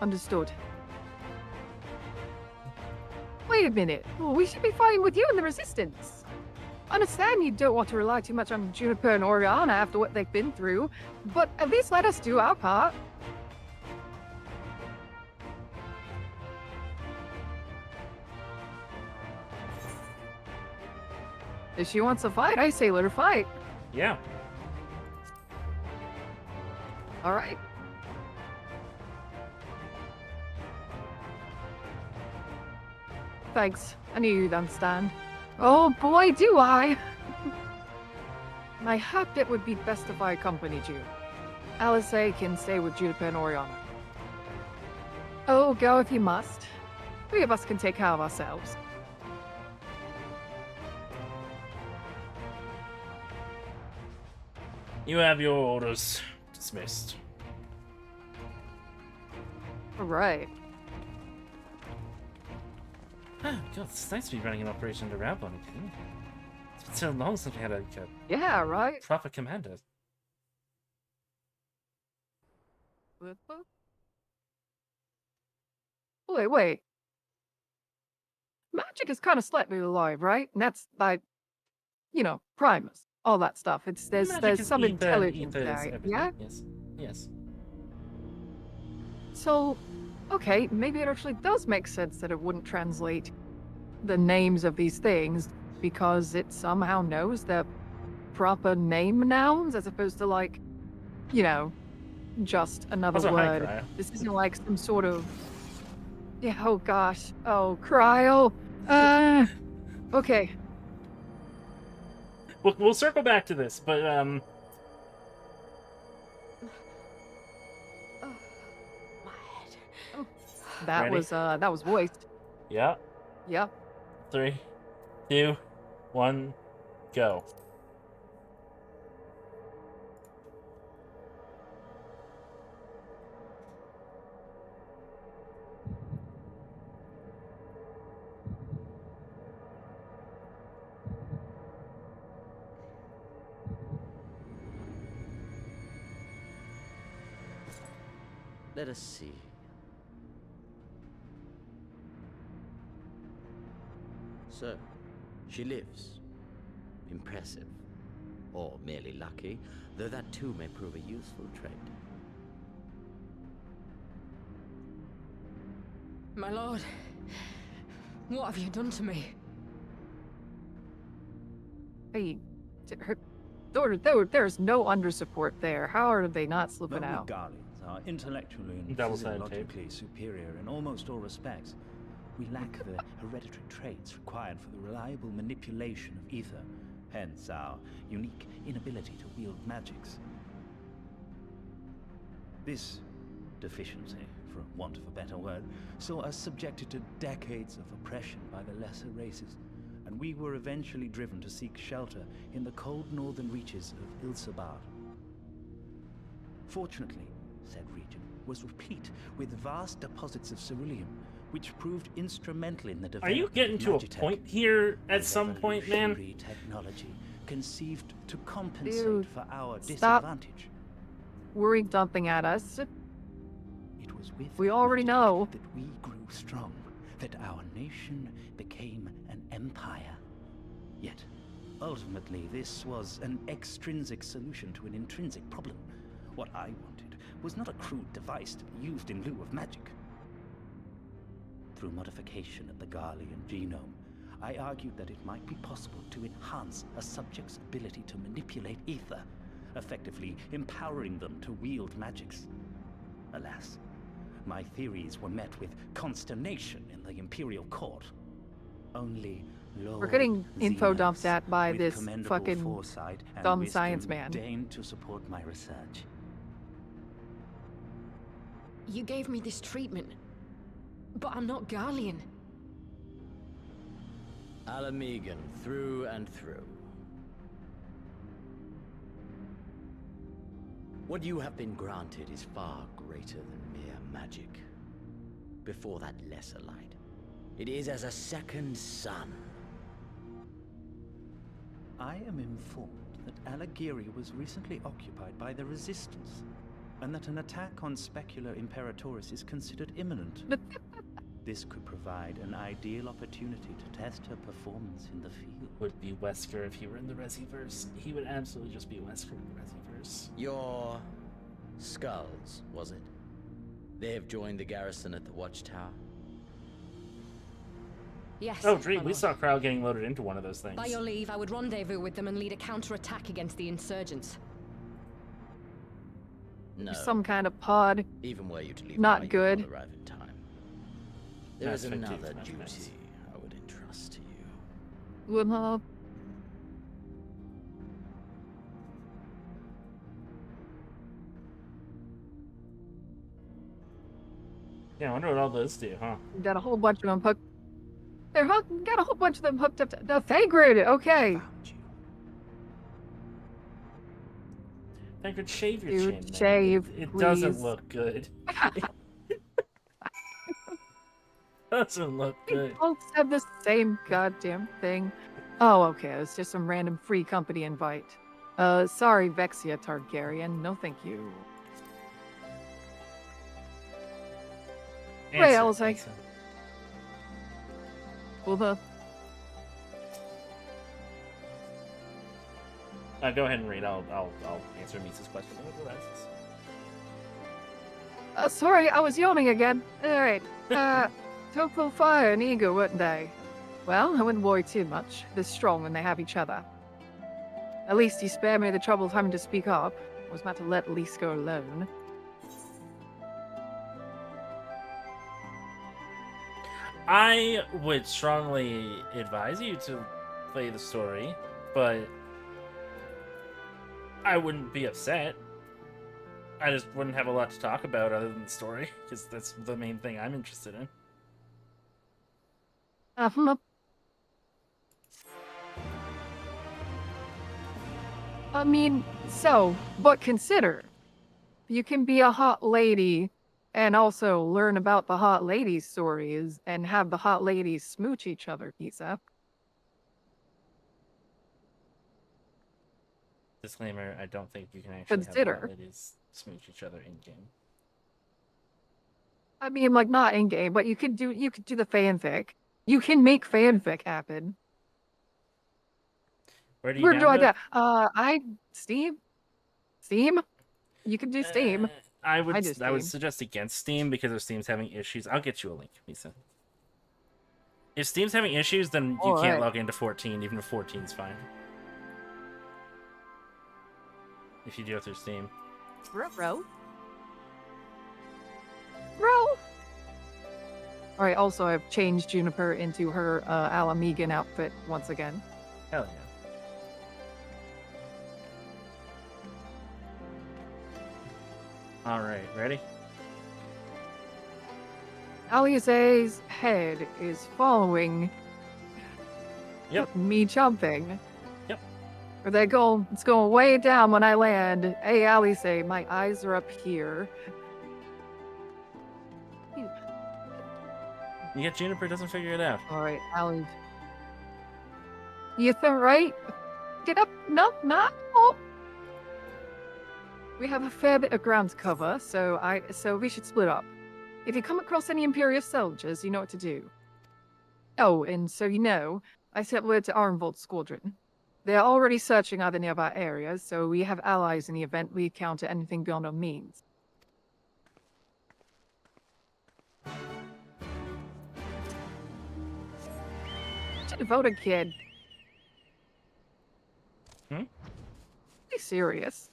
Understood. Wait a minute. Well, we should be fighting with you and the Resistance. Understand you don't want to rely too much on Juniper and Oriana after what they've been through, but at least let us do our part. If she wants to fight, I say let her fight. Yeah. All right. Thanks. I knew you'd understand. Oh boy, do I! I hoped it would be best if I accompanied you. Alice can stay with Juniper and Oriana. Oh, go if you must. 3 of us can take care of ourselves. You have your orders. Dismissed. Alright. Oh, God, it's nice to be running an operation under Rabbon again. It's been so long since we had a Yeah, right? proper commander. Wait. Magic is kind of slightly alive, right? And that's like, you know, Primus, all that stuff. There's some intelligence there, yeah? Yes. So, okay, maybe it actually does make sense that it wouldn't translate the names of these things because it somehow knows the proper name nouns as opposed to like, you know, just another Also, hi, word. Cryo. This isn't like some sort of, yeah, oh gosh, oh, Cryo. Okay. We'll circle back to this, but That Ready? was voiced. yeah. Yeah. 3, 2, 1, go. Let us see. So, she lives. Impressive. Or merely lucky, though that too may prove a useful trait. My lord, what have you done to me? Hey, there's no under support there. How are they not slipping out? Guardians are intellectually and Double-sided physiologically superior in almost all respects. We lack the hereditary traits required for the reliable manipulation of ether, hence our unique inability to wield magics. This deficiency, for want of a better word, saw us subjected to decades of oppression by the lesser races, and we were eventually driven to seek shelter in the cold northern reaches of Ilsabard. Fortunately, said region was replete with vast deposits of ceruleum, which proved instrumental in the Are development you getting of to a Magitech, point here at some point, man? revolutionary technology conceived to compensate Dude, for our stop disadvantage. worrying dumping at us. It was with We already Magitech know. that we grew strong, that our nation became an empire. Yet, ultimately, this was an extrinsic solution to an intrinsic problem. What I wanted was not a crude device to be used in lieu of magic. through modification of the Garlean genome, I argued that it might be possible to enhance a subject's ability to manipulate ether, effectively empowering them to wield magics. Alas, my theories were met with consternation in the Imperial Court. Only We're getting info Xenos, dumped at by with this commendable fucking foresight and dumb wisdom, science man. deigned to support my research. You gave me this treatment, but I'm not Garlean. Alamegan, through and through. What you have been granted is far greater than mere magic. Before that lesser light, it is as a second sun. I am informed that Alagiri was recently occupied by the Resistance, and that an attack on Specular Imperatoris is considered imminent. This could provide an ideal opportunity to test her performance in the field. Would be Wesker if he were in the Resiverse. He would absolutely just be Wesker in the Resiverse. Your skulls, was it? They have joined the garrison at the Watchtower. Yes. Oh, Dream, my we lord. saw Crow getting loaded into one of those things. By your leave, I would rendezvous with them and lead a counterattack against the insurgents. No. Some kind of pod. Even were you to leave Not now, you good. will arrive in time. There That's is 15 another minutes. duty I would entrust to you. Well, Yeah, I wonder what all those do, huh? got a whole bunch of them hooked. They're hooked. Got a whole bunch of them hooked up to the Thagrid. Okay. Thancred, shave your Dude, chin, man. shave, It doesn't please. look good. Doesn't look good. Both have the same goddamn thing. Oh, okay. It was just some random free company invite. Sorry, Vexia Targaryen. No, thank you. Wait, I was like, Answer. well, the Go ahead and read. I'll answer Misa's question with the rest. sorry, I was yawning again. All right. Took full fire and eager, weren't they? Well, I wouldn't worry too much. They're strong when they have each other. At least you spared me the trouble of having to speak up. I was about to let Lise go alone. I would strongly advise you to play the story, but I wouldn't be upset. I just wouldn't have a lot to talk about other than the story, because that's the main thing I'm interested in. I mean, but consider, you can be a hot lady and also learn about the hot ladies' stories and have the hot ladies smooch each other, Isa. Disclaimer, I don't think you can actually Consider. have ladies smooch each other in-game. I mean, like, not in-game, but you could do the fanfic. You can make fanfic happen. Where do you Where do I download? get? Steam? Steam? You can do Steam. I would do I would Steam. suggest against Steam because if Steam's having issues. I'll get you a link, Misa. If Steam's having issues, then you can't Alright. log into 14, even if 14's fine. If you do it through Steam. Bro. Alright, also I've changed Juniper into her Alamegan outfit once again. Hell yeah. Alright, ready? Alisae's head is following me jumping. Yep. It's going way down when I land. Hey, Alisae, my eyes are up here. You get Juniper doesn't figure it out. Alright, Ali. Ethan, right? Get up. No, not. Oh. We have a fair bit of ground to cover, so we should split up. If you come across any Imperial soldiers, you know what to do. Oh, and so you know, I sent word to Arnvold's squadron. They're already searching other nearby areas, so we have allies in the event we encounter anything beyond our means. such a devoted kid. Hmm? Be serious.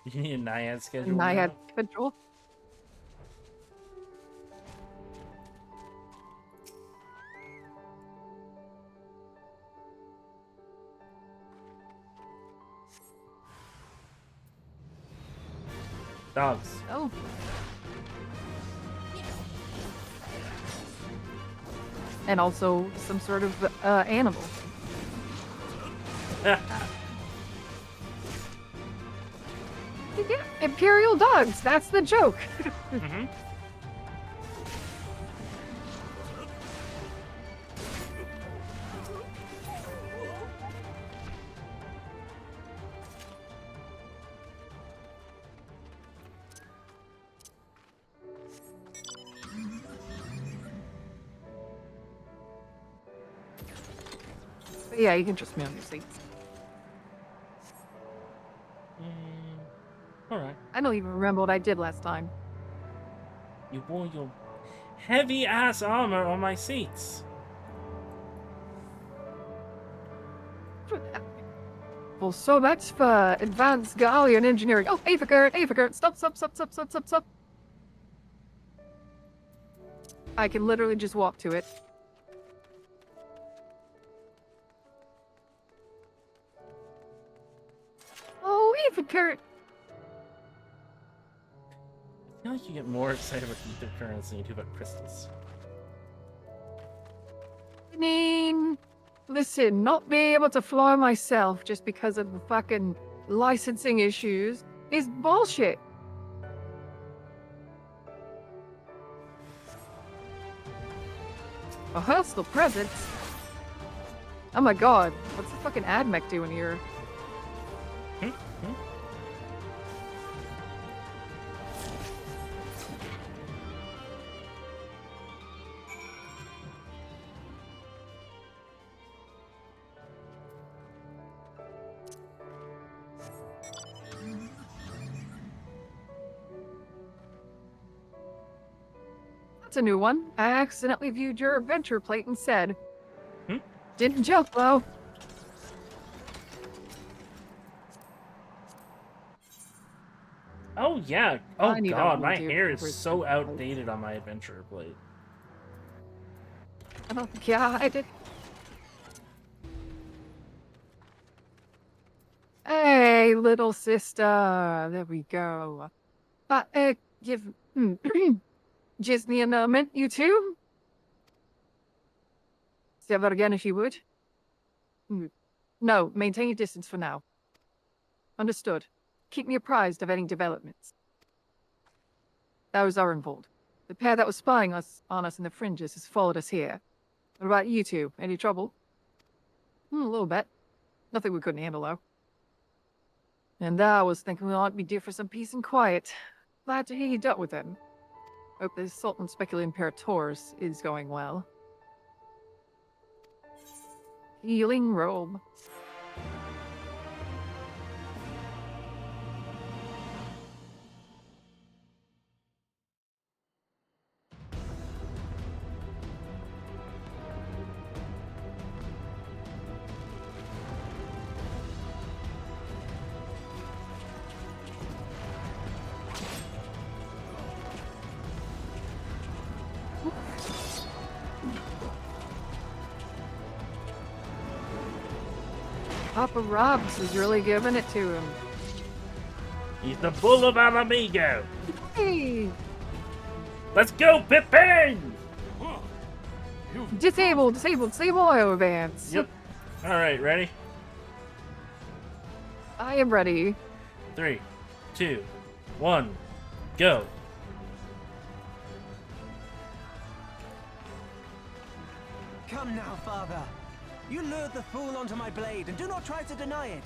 You need a Naiad schedule. Naiad now? control. Dogs. Oh. And also some sort of animal. Yeah, Imperial dogs. That's the joke. Mm-hmm. But yeah, you can trust me on your seats. Alright. I don't even remember what I did last time. You wore your heavy ass armor on my seats. Well, so that's for advanced Gallian engineering. Oh, Avagurt, stop. I can literally just walk to it. Oh, Avagurt! I feel like you get more excited about ether currents than you do about crystals. I mean, listen, not being able to fly myself just because of the fucking licensing issues is bullshit. A hostile presence? Oh my god, what's the fucking AdMech doing here? That's a new one. I accidentally viewed your adventure plate and said. Didn't joke though. Oh yeah. Oh I need god, a my Woody hair is for so some- outdated on my adventure plate. Oh god. Hey, little sister. There we go. Give Disney a moment, you two? Say that again if you would. No, maintain your distance for now. Understood. Keep me apprised of any developments. Those are involved. The pair that was spying on us in the fringes has followed us here. What about you two? Any trouble? A little bit. Nothing we couldn't handle, though. And I was thinking we ought to be due for some peace and quiet. Glad to hear you dealt with them. Hope the assault on Speculum Imperators is going well. Healing robe. Papa Robs is really giving it to him. He's the bull of Alamigo. Hey! Let's go, Pippin! Disable auto advance. Yep. Alright, ready? I am ready. 3, 2, 1, go. Come now, father. You lured the fool onto my blade, and do not try to deny it.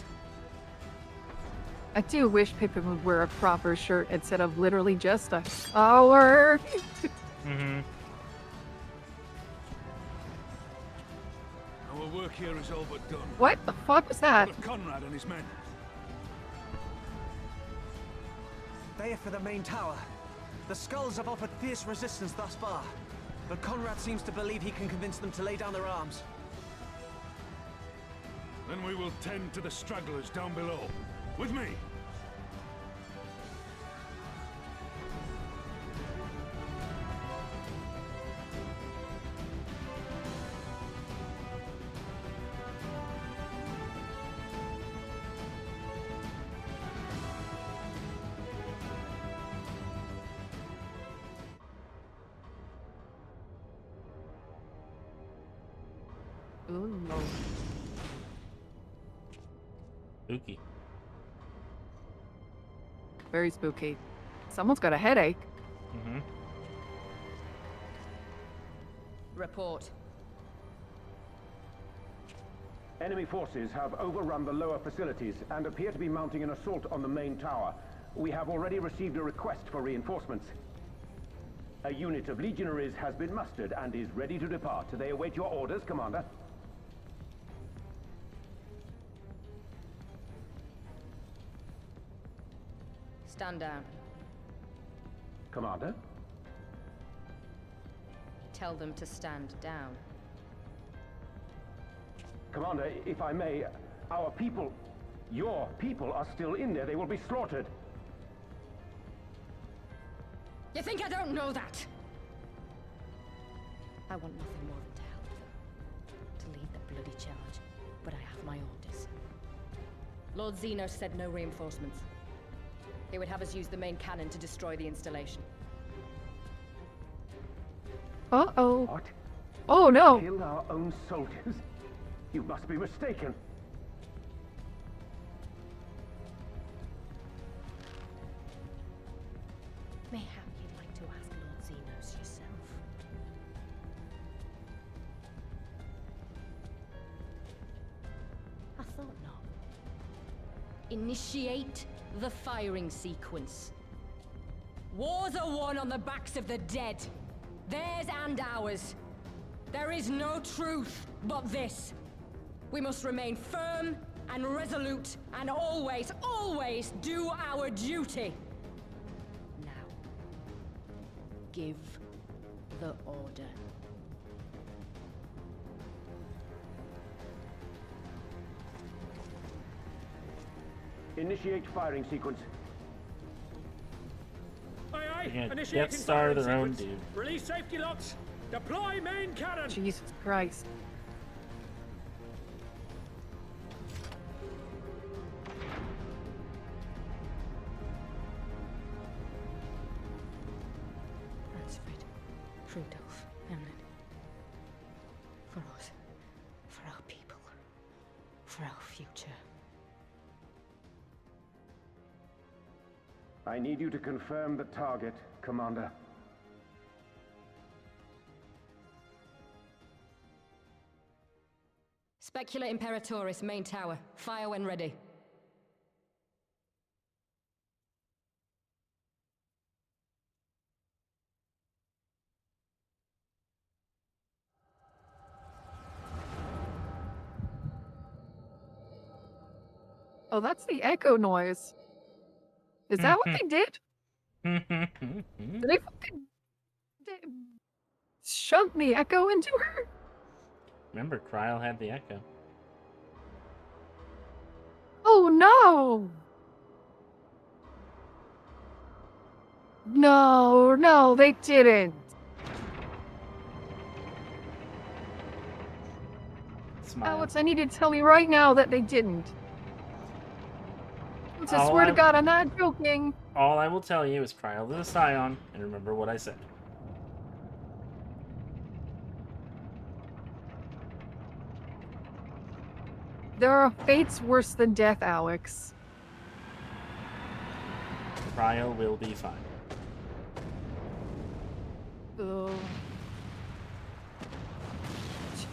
I do wish Pippin would wear a proper shirt instead of literally just a collar. Our work here is all but done. What the fuck was that? What of Conrad and his men? They are for the main tower. The skulls have offered fierce resistance thus far, but Conrad seems to believe he can convince them to lay down their arms. Then we will tend to the stragglers down below. With me! Ooh. Spooky. Very spooky. Someone's got a headache. Mm-hmm. Report. Enemy forces have overrun the lower facilities and appear to be mounting an assault on the main tower. We have already received a request for reinforcements. A unit of legionaries has been mustered and is ready to depart. They await your orders, Commander. Stand down. Commander? Tell them to stand down. Commander, if I may, our people, your people are still in there. They will be slaughtered. You think I don't know that? I want nothing more than to help them. To lead the bloody charge. But I have my orders. Lord Xenos said no reinforcements. He would have us use the main cannon to destroy the installation. Uh-oh. What? Oh, no. Kill our own soldiers? You must be mistaken. Mayhap you'd like to ask Lord Xenos yourself. I thought not. Initiate the firing sequence. Wars are won on the backs of the dead. Theirs and ours. There is no truth but this. We must remain firm and resolute and always, always do our duty. Now, give the order. Initiate firing sequence. Aye, aye. Death Initiating Star firing their own sequence. dude. Release safety locks. Deploy main cannon. Jesus Christ. Ransford, Rudolph, Hamlet. For us, for our people, for our future. I need you to confirm the target, Commander. Specula Imperatoris, main tower. Fire when ready. Oh, that's the echo noise. Is that what they did? Did they fucking shunt the echo into her? Remember, Kryl had the echo. Oh no! No, no, they didn't. Smile. Alex, I need you to tell me right now that they didn't. I swear to God, I'm not joking. All I will tell you is Kryl is a Scion, and remember what I said. There are fates worse than death, Alex. Kryl will be fine. Oh.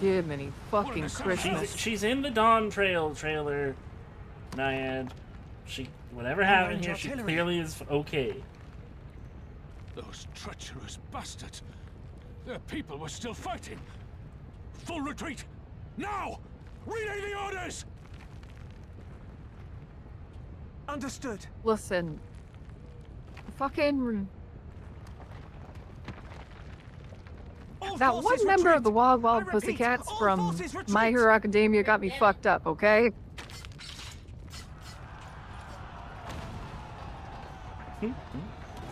Jiminy fucking Christmas. She's in the Dawn Trail trailer, Naiad. Whatever happened here, she clearly is okay. Those treacherous bastards. Their people were still fighting. Full retreat! Now! Relay the orders! Understood. Listen. fucking... That one member of the Wild Wild Pussycats from My Hero Academia got me fucked up, okay?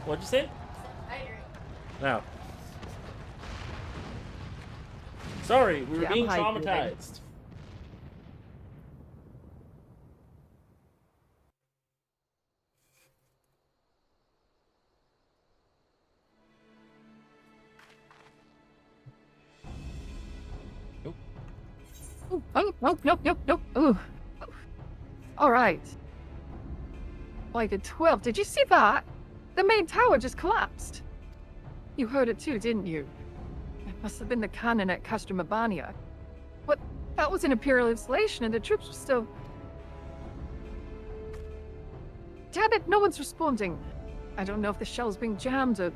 What'd you say? No. Sorry, we were being traumatized. Nope. Ooh. All right. Like a 12. Did you see that? The main tower just collapsed. You heard it too, didn't you? It must have been the cannon at Castromabania. But that was an Imperial installation and the troops were still... Damn it, no one's responding. I don't know if the shell's being jammed or...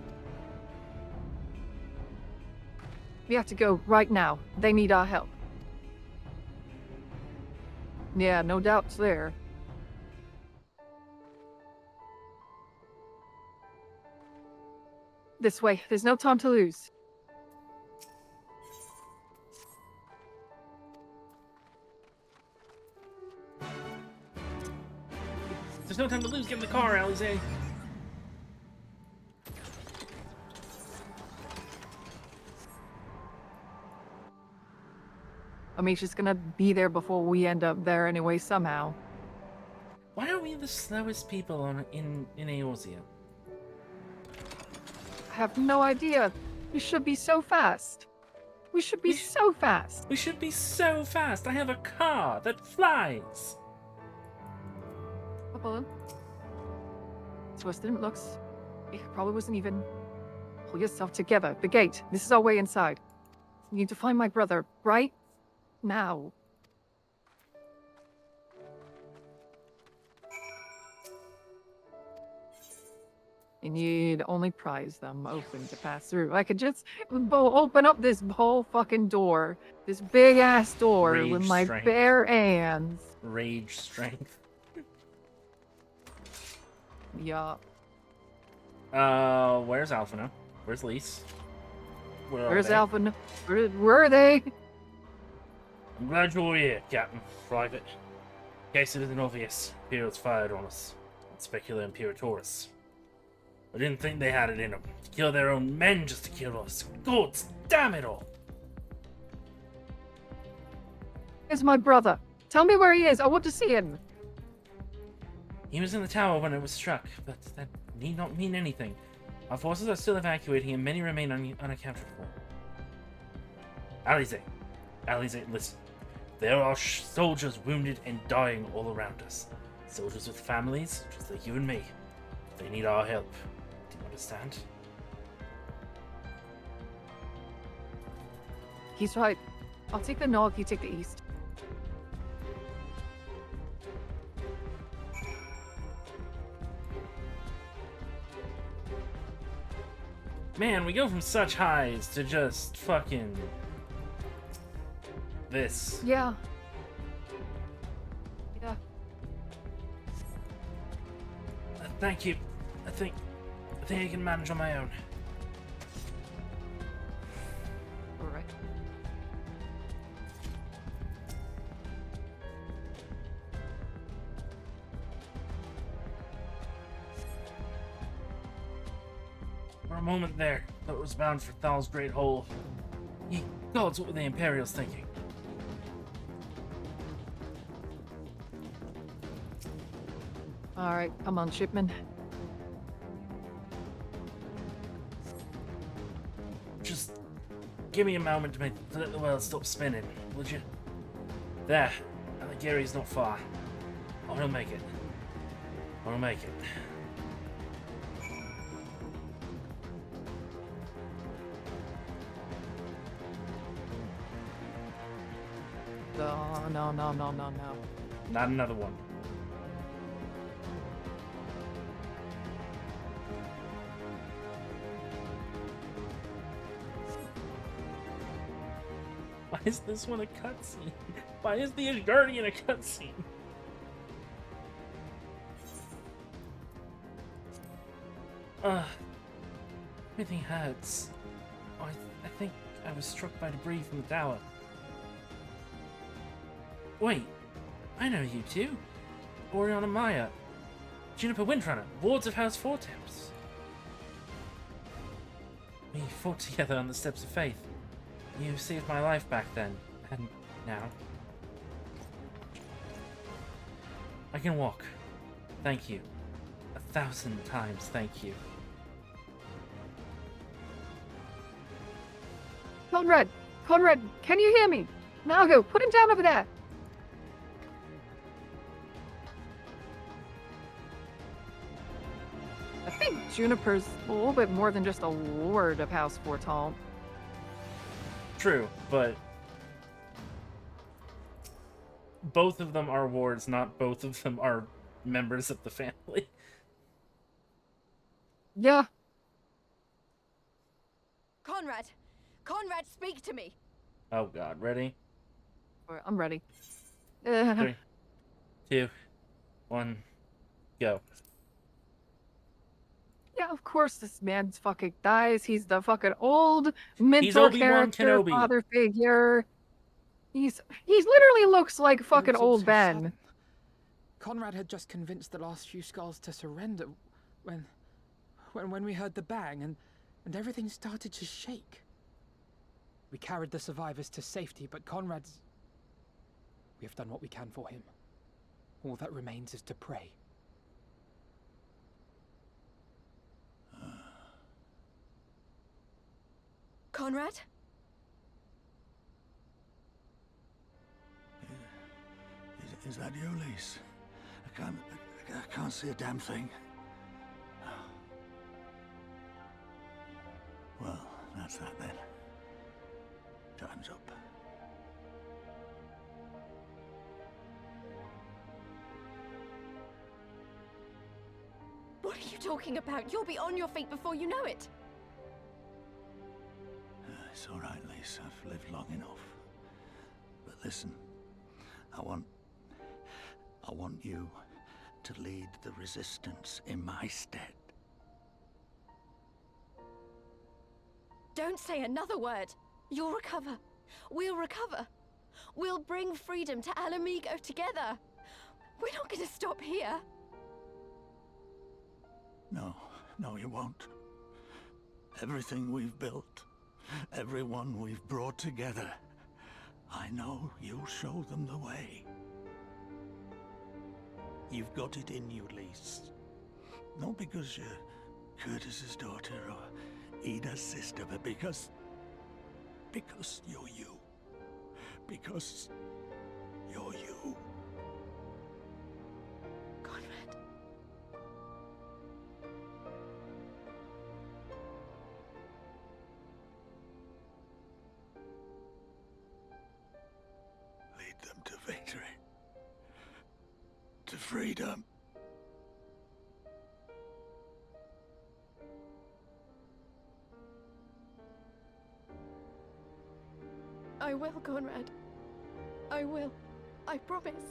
We have to go right now. They need our help. Yeah, no doubts there. This way. There's no time to lose. There's no time to lose. Get in the car, Alize. Amisha's gonna be there before we end up there anyway, somehow. Why are we the slowest people in Eorzea? I have no idea. We should be so fast. We should be so fast. We should be so fast. I have a car that flies. Hold on. It's worse than it looks. It probably wasn't even. Pull yourself together. The gate. This is our way inside. We need to find my brother, right? Now. You need only prise them open to pass through. I could just open up this whole fucking door. This big ass door Rage with my strength. bare hands. Rage strength. Yup. Where's Alphina? Where's Lise? Where's Alpha? Where are they? I'm glad you're here, Captain. Private. In case it isn't obvious, Imperials fired on us. And Specula Imperatoris. I didn't think they had it in them. To kill their own men just to kill us. God damn it all! It's my brother. Tell me where he is. I want to see him. He was in the tower when it was struck, but that need not mean anything. Our forces are still evacuating and many remain unaccounted for. Alize, listen. There are soldiers wounded and dying all around us. Soldiers with families, just like you and me. They need our help. Do you understand? He's right. I'll take the north, you take the east. Man, we go from such highs to just fucking... this. Yeah. Yeah. Thank you. I think I can manage on my own. All right. For a moment there, thought it was bound for Thal's Great Hole. Ye gods, what were the Imperials thinking? All right, come on, shipman. Just give me a moment to let the world stop spinning, would you? There, Gary's not far. I'll make it. I'll make it. No. Not another one. Why is this one a cutscene? Why is the Guardian a cutscene? Everything hurts. Oh, I think I was struck by debris from the tower. Wait, I know you two. Oriana Maya, Juniper Windrunner, wards of House Fortemps. We fought together on the Steps of Faith. You saved my life back then, and now. I can walk. Thank you. 1,000 times thank you. Conrad! Conrad, can you hear me? Nago, put him down over there! I think Juniper's a little bit more than just a ward of House Fortemps. True, but both of them are wards, not both of them are members of the family. Yeah. Conrad! Conrad, speak to me! Oh god, ready? I'm ready. 3, 2, 1, go. Yeah, of course this man's fucking dies. He's the fucking old mentor He's Obi-Wan character, Kenobi. father figure. He literally looks like fucking It was all old so Ben. sudden. Conrad had just convinced the last few skulls to surrender when we heard the bang and everything started to shake. We carried the survivors to safety, but Conrad's... We have done what we can for him. All that remains is to pray. Conrad? Is that you, Lise? I can't see a damn thing. Well, that's that then. Time's up. What are you talking about? You'll be on your feet before you know it. It's all right, Lise. I've lived long enough. But listen, I want you to lead the resistance in my stead. Don't say another word. You'll recover. We'll recover. We'll bring freedom to Alamigo together. We're not going to stop here. No, you won't. Everything we've built, everyone we've brought together, I know you'll show them the way. You've got it in you, Lise. Not because you're Curtis's daughter or Ida's sister, but because you're you. Because you're you. Conrad. Lead them to victory. To freedom. I will, Conrad. I will. I promise.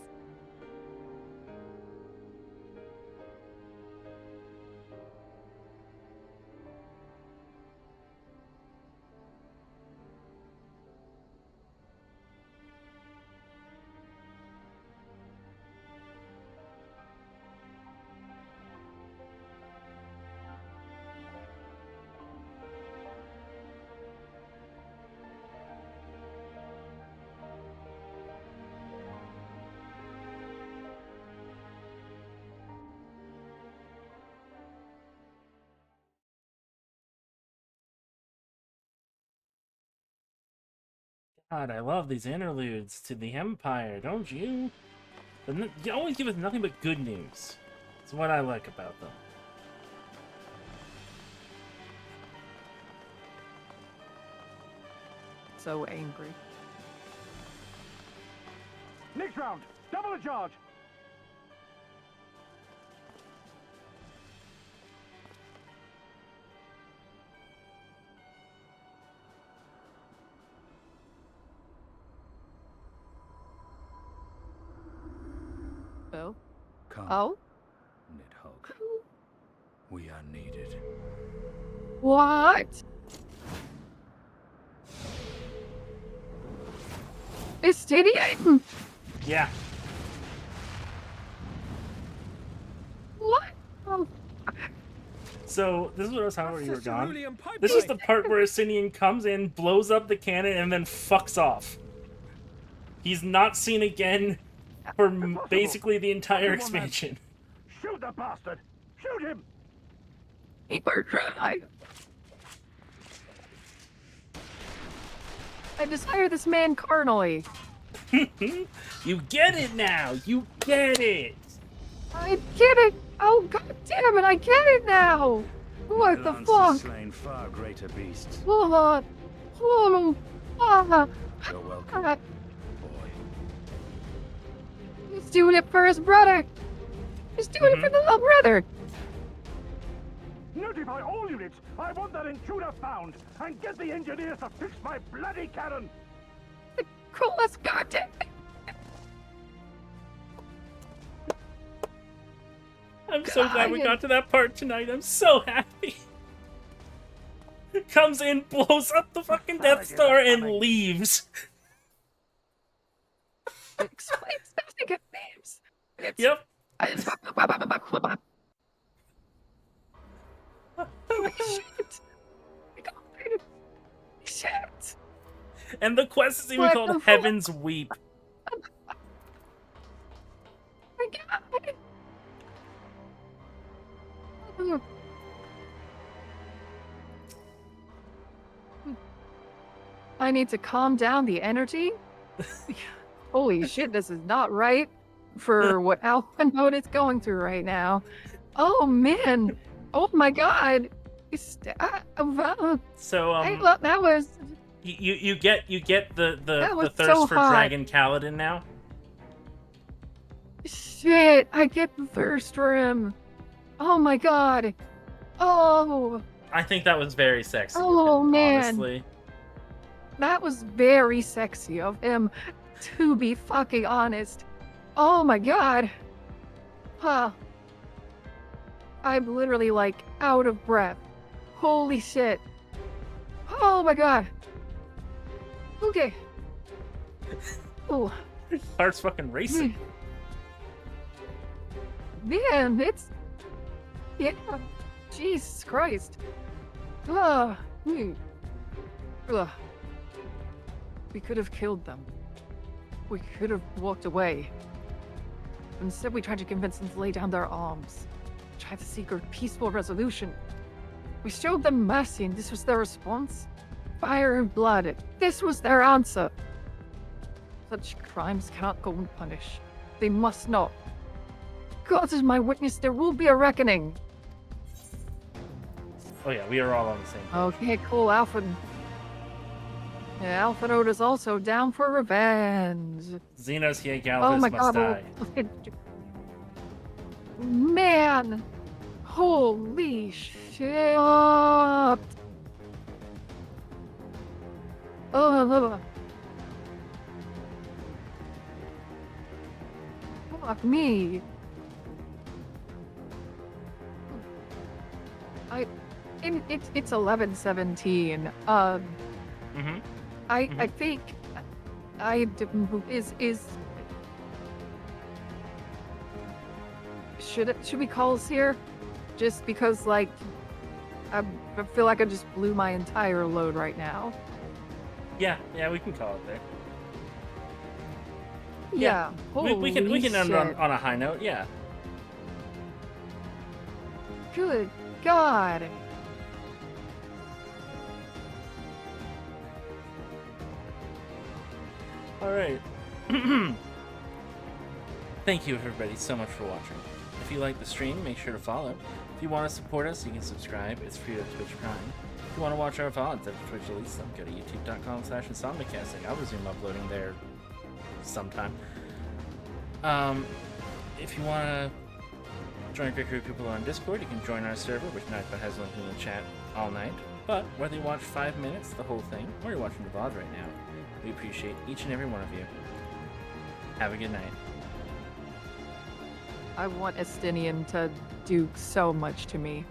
God, I love these interludes to the Empire, don't you? You always give us nothing but good news. It's what I like about them. So angry. Next round, double the charge. Oh? Come, Oh? Nidhogg. We are needed. What? Estinian? Yeah. What? Oh. So, this is what I was talking about when you were gone. This is the part where Estinian comes in, blows up the cannon, and then fucks off. He's not seen again for basically the entire expansion. Shoot the bastard! Shoot him! I desire this man carnally. You get it now! You get it! I get it! Oh, god damn it, I get it now! What the fuck? Slain far greater beasts. Oh, You're welcome. He's doing it for his brother! He's doing it for the little brother! Notify all units! I want that intruder found! And get the engineers to fix my bloody cannon! The coolest goddamn thing! I'm so glad we got to that part tonight. I'm so happy. Comes in, blows up the fucking Death Star, and leaves. Explains nothing of names. Yep. Holy shit. Shit. And the quest is even called Heaven's Weep. My god. I need to calm down the energy. Holy shit, this is not right for what Alpha Node is going through right now. Oh man. Oh my god. So that was you get the thirst so for hot. Dragon Kaladin now? Shit, I get the thirst for him. Oh my god. Oh. I think that was very sexy. Oh of him, man. Honestly. That was very sexy of him, to be fucking honest. Oh my god. Huh. I'm literally like out of breath. Holy shit. Oh my god. Okay. Oh. Heart's fucking racing. Man, it's... Yeah. Jesus Christ. Ugh. Ugh. We could have killed them. We could have walked away. Instead, we tried to convince them to lay down their arms. Tried to seek a peaceful resolution. We showed them mercy, and this was their response? Fire and blood. This was their answer. Such crimes cannot go unpunished. They must not. God is my witness, there will be a reckoning. Oh yeah, we are all on the same page. Okay, cool, Alpha. Yeah, Alpha Node is also down for revenge. Xenos here, Galvus Oh my must god. die. Man! Holy shit! Oh, fuck me. It's 11:17. I think should we call us here? Just because like I feel like I just blew my entire load right now. Yeah, we can call it there. Yeah. We can end shit. on a high note, yeah. Good God. Alright. Thank you everybody so much for watching. If you like the stream, make sure to follow. If you want to support us, you can subscribe. It's free to Twitch Prime. If you want to watch our VODs after Twitch release them, go to youtube.com/insomnicasting. I'll resume uploading there sometime. If you want to join a great group of people on Discord, you can join our server, which Nightbot has linked in the chat all night. But whether you watch 5 minutes, the whole thing, or you're watching the VOD right now, we appreciate each and every one of you. Have a good night. I want Estinian to do so much to me.